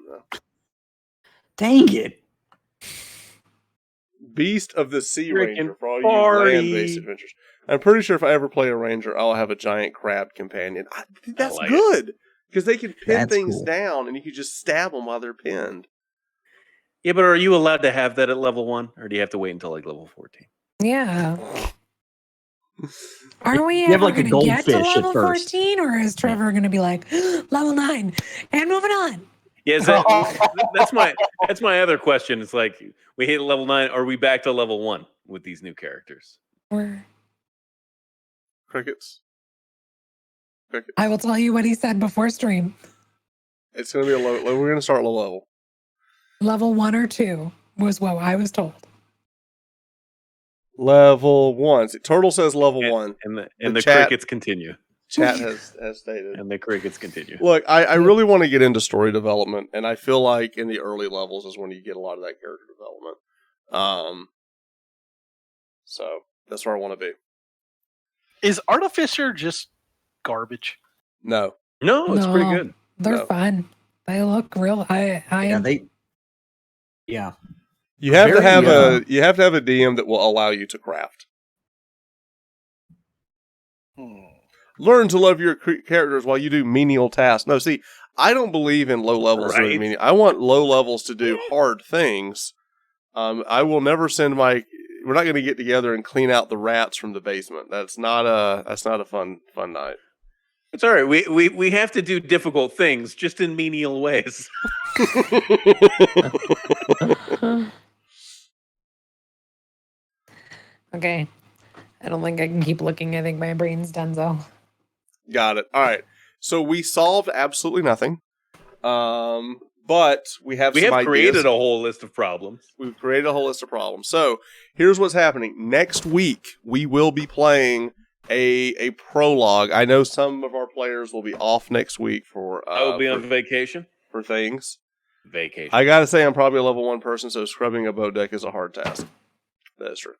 Dang it. Beast of the Sea Rick Ranger and for all you Morty. land-based adventures. I'm pretty sure if I ever play a ranger, I'll have a giant crab companion. I think that's good because they can pin things down, and you can just stab them while they're pinned. Yeah, but are you allowed to have that at level 1, or do you have to wait until like level 14? Yeah. Are we have ever like a going to get to goldfish at level first. 14, or is Trevor going to be like level 9 and moving on? Yes, that's my other question. It's like we hit level 9. Are we back to level 1 with these new characters? Crickets. I will tell you what he said before stream. It's going to be a low. We're going to start low level. Level 1 or 2 was what I was told. Level 1. Turtle says level 1. And the crickets continue. Chat has stated. And the crickets continue. Look, I really want to get into story development, and I feel like in the early levels is when you get a lot of that character development. So that's where I want to be. Is Artificer just garbage? No, it's pretty good. They're fun. They look real. Yeah. You have to have a DM that will allow you to craft. Learn to love your characters while you do menial tasks. No, see, I don't believe in low levels doing menial. I want low levels to do hard things. I will never send my. We're not going to get together and clean out the rats from the basement. That's not a fun night. It's all right. We have to do difficult things, just in menial ways. Okay. I don't think I can keep looking. I think my brain's done so. Got it. All right. So we solved absolutely nothing. But we have created a whole list of problems. We've created a whole list of problems. So here's what's happening. Next week, we will be playing a prologue. I know some of our players will be off next week for... I will be on vacation. For things. Vacation. I gotta say, I'm probably a level 1 person, so scrubbing a bow deck is a hard task. That is true.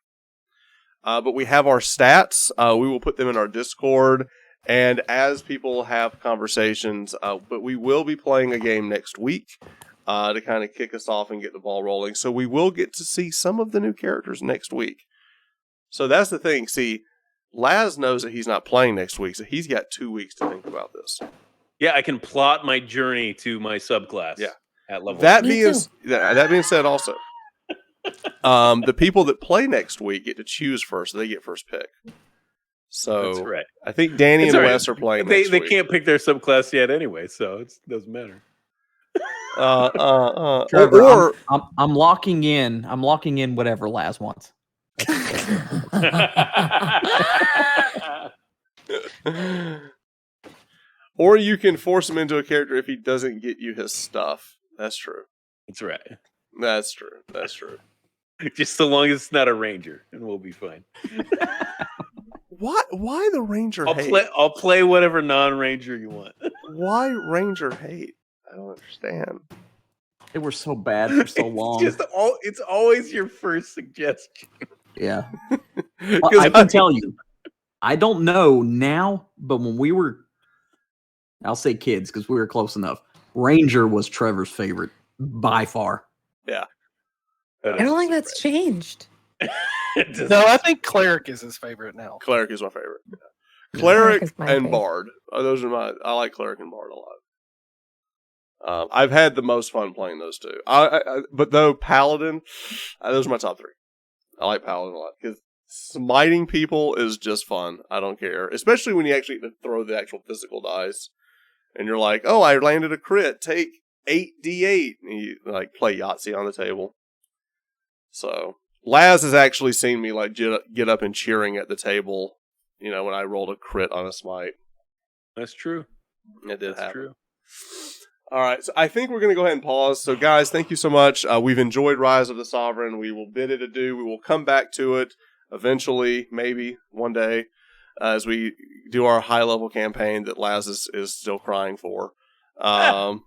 But we have our stats. We will put them in our Discord. And as people have conversations, but we will be playing a game next week to kind of kick us off and get the ball rolling. So we will get to see some of the new characters next week. So that's the thing. See, Laz knows that he's not playing next week, so he's got 2 weeks to think about this. Yeah, I can plot my journey to my subclass. Yeah, at level. That being said, also, the people that play next week get to choose first. So they get first pick. So that's right. I think Danny and Wes are playing. They can't pick their subclass yet anyway, so it doesn't matter. Trevor, Or I'm locking in. I'm locking in whatever Laz wants. or you can force him into a character if he doesn't get you his stuff. That's true. That's right. That's true. That's true. Just so long as it's not a ranger, and we'll be fine. Why the Ranger hate? I'll play whatever non-ranger you want. Why Ranger hate? I don't understand. They were so bad for so long. It's always your first suggestion. Yeah. Well, I can tell you, I don't know now, but when we were, I'll say kids because we were close enough. Ranger was Trevor's favorite by far. Yeah. I don't think that's changed. No, I think Cleric is his favorite now. Cleric is my favorite. Yeah. Cleric is my and favorite. Bard. Those are my. I like Cleric and Bard a lot. I've had the most fun playing those two. But though Paladin, those are my top three. I like Paladin a lot because smiting people is just fun. I don't care, especially when you actually get to throw the actual physical dice, and you're like, "Oh, I landed a crit. Take 8d8." And you like play Yahtzee on the table. So Laz has actually seen me like get up and cheering at the table. You know, when I rolled a crit on a smite. That's true. It did That's happen. true. All right, so I think we're going to go ahead and pause. So, guys, thank you so much. We've enjoyed Rise of the Sovereign. We will bid it adieu. We will come back to it eventually, maybe one day, as we do our high-level campaign that Laz is still crying for. I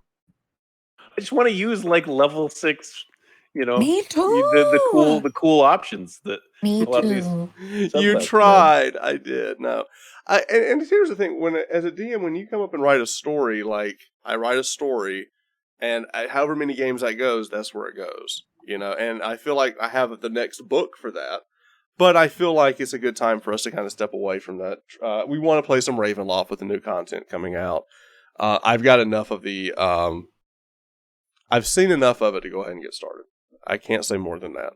just want to use like level 6, you know, Me too. the cool options that Me a lot of these. too. You Subclass, tried. I did. No. And here's the thing. As a DM, when you come up and write a story, like, I write a story, and however many games that goes, that's where it goes. You know, and I feel like I have the next book for that. But I feel like it's a good time for us to kind of step away from that. We want to play some Ravenloft with the new content coming out. I've got enough of the... I've seen enough of it to go ahead and get started. I can't say more than that.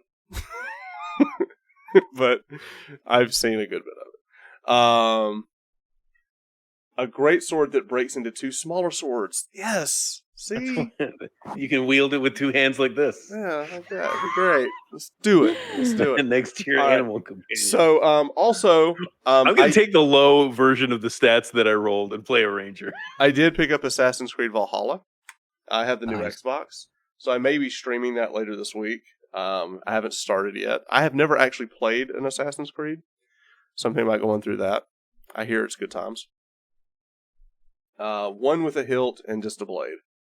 But I've seen a good bit of it. A great sword that breaks into two smaller swords. Yes. See? You can wield it with 2 hands like this. Yeah, like that. It'd be great. Let's do it. Let's do it. Next to your All right. animal companion. So, also, I'm going to take the low version of the stats that I rolled and play a ranger. I did pick up Assassin's Creed Valhalla. I have the new Nice. Xbox, so I may be streaming that later this week. I haven't started yet. I have never actually played an Assassin's Creed. Something about going through that. I hear it's good times. One with a hilt and just a blade.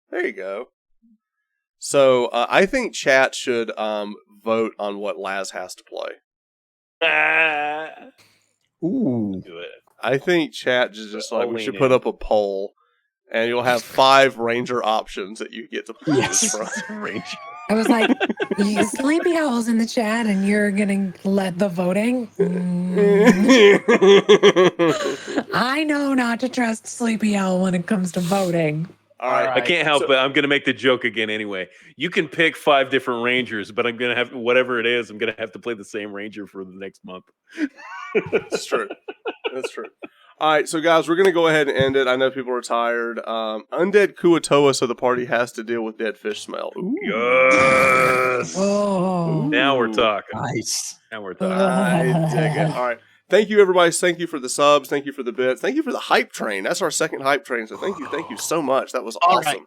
There you go. So I think chat should vote on what Laz has to play. Ooh. Do it. I think chat is just like we Only should name. put up a poll, and you'll have 5 ranger options that you get to choose Yes. from. Ranger. I was like, you Sleepy Owl's in the chat and you're going to let the voting? I know not to trust Sleepy Owl when it comes to voting. All right. I can't help it. I'm going to make the joke again anyway. You can pick 5 different rangers, but I'm going to have, whatever it is, I'm going to have to play the same ranger for the next month. That's true. That's true. All right, so guys, we're going to go ahead and end it. I know people are tired. Undead Kuatoa, so the party has to deal with dead fish smell. Ooh. Yes. Oh. Now we're talking. Nice. Now we're talking. I dig it. All right. Thank you, everybody. Thank you for the subs. Thank you for the bits. Thank you for the hype train. That's our second hype train, so thank you so much. That was All awesome. right.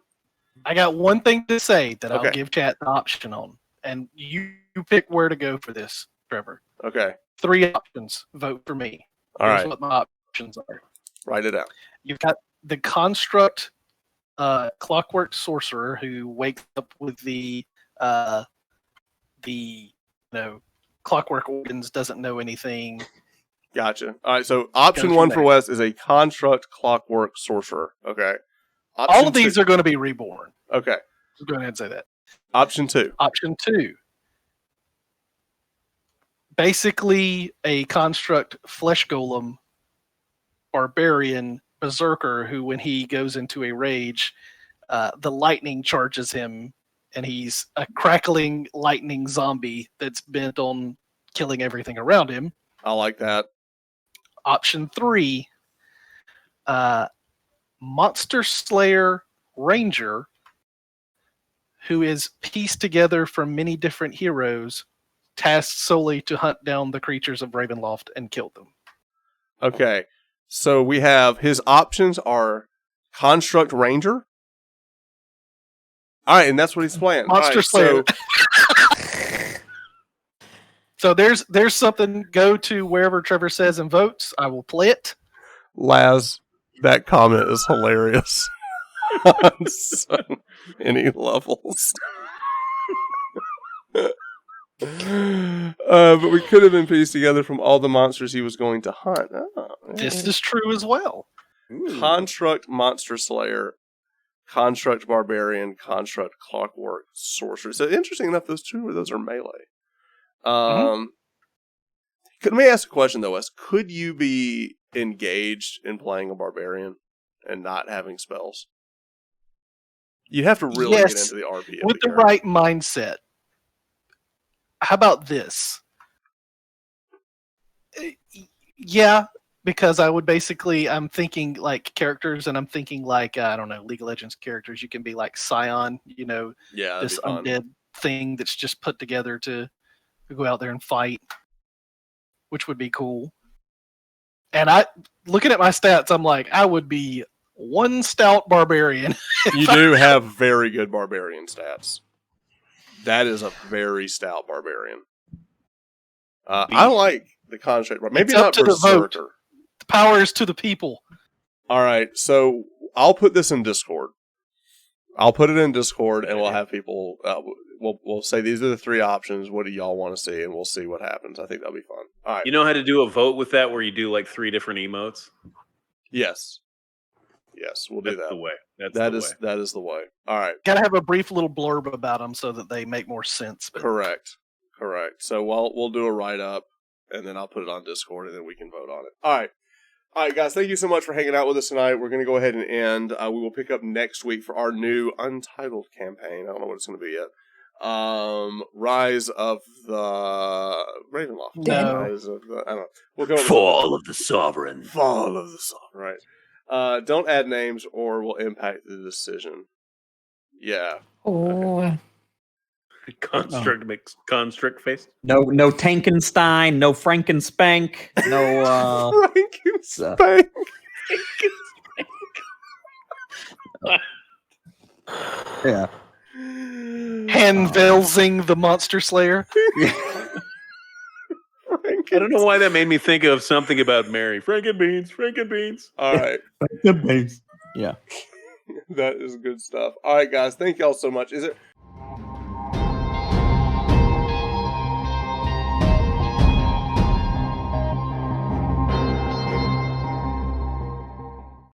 I got one thing to say that Okay. I'll give chat the option on. And you pick where to go for this, Trevor. Okay. 3 options. Vote for me. All Here's right. what my options are. Write it out. You've got the construct clockwork sorcerer who wakes up with the clockwork organs, doesn't know anything. Gotcha. All right, so option Goes 1 from for there. Wes is a construct clockwork sorcerer. Okay. All of these are going to be reborn. Okay. Just go ahead and say that. Option 2. Option 2. Basically a construct flesh golem barbarian berserker who, when he goes into a rage, the lightning charges him and he's a crackling lightning zombie that's bent on killing everything around him. I like that. Option 3, monster slayer ranger who is pieced together from many different heroes, tasked solely to hunt down the creatures of Ravenloft and kill them. Okay. So we have his options are Construct Ranger. All right, and that's what he's playing. Monster Slayer. So there's something. Go to wherever Trevor says and votes. I will play it. Laz, that comment is hilarious on so many levels. But we could have been pieced together from all the monsters he was going to hunt. Oh, This is true as well. Construct Monster Slayer, Construct Barbarian, Construct Clockwork Sorcerer. So interesting enough, those are melee. Let me ask a question though, Wes. Could you be engaged in playing a barbarian and not having spells? You'd have to really get into the RP of with the right mindset. How about this? Yeah, because I would basically, I'm thinking like characters, and I'm thinking like, I don't know, League of Legends characters. You can be like Scion, this undead thing that's just put together to go out there and fight, which would be cool. And looking at my stats, I'm like, I would be one stout barbarian. You do have very good barbarian stats. That is a very stout barbarian. I like the construct. Maybe not Berserker. The power is to the people. All right, so I'll put this in Discord. I'll put it in Discord, and we'll have people. We'll say these are the three options. What do y'all want to see? And we'll see what happens. I think that'll be fun. All right. You know how to do a vote with that, where you do like 3 different emotes? Yes, we'll do that. That's the way. That is the way. All right. Got to have a brief little blurb about them so that they make more sense. But... Correct. So we'll do a write up, and then I'll put it on Discord, and then we can vote on it. All right, guys. Thank you so much for hanging out with us tonight. We're going to go ahead and end. We will pick up next week for our new Untitled campaign. I don't know what it's going to be yet. Rise of the Ravenloft. No. Rise of the, I don't know. We'll go Fall of the Sovereign. Fall of the Sovereign. Right. Don't add names or will impact the decision. Yeah. Oh. Constrict face. No Tankenstein, no Frankenspank, no Frankenspank. Yeah. Hanvelsing the Monster Slayer. I don't know why that made me think of something about Mary. Frankenbeans. All right. Yeah. That is good stuff. All right, guys. Thank y'all so much. Is it...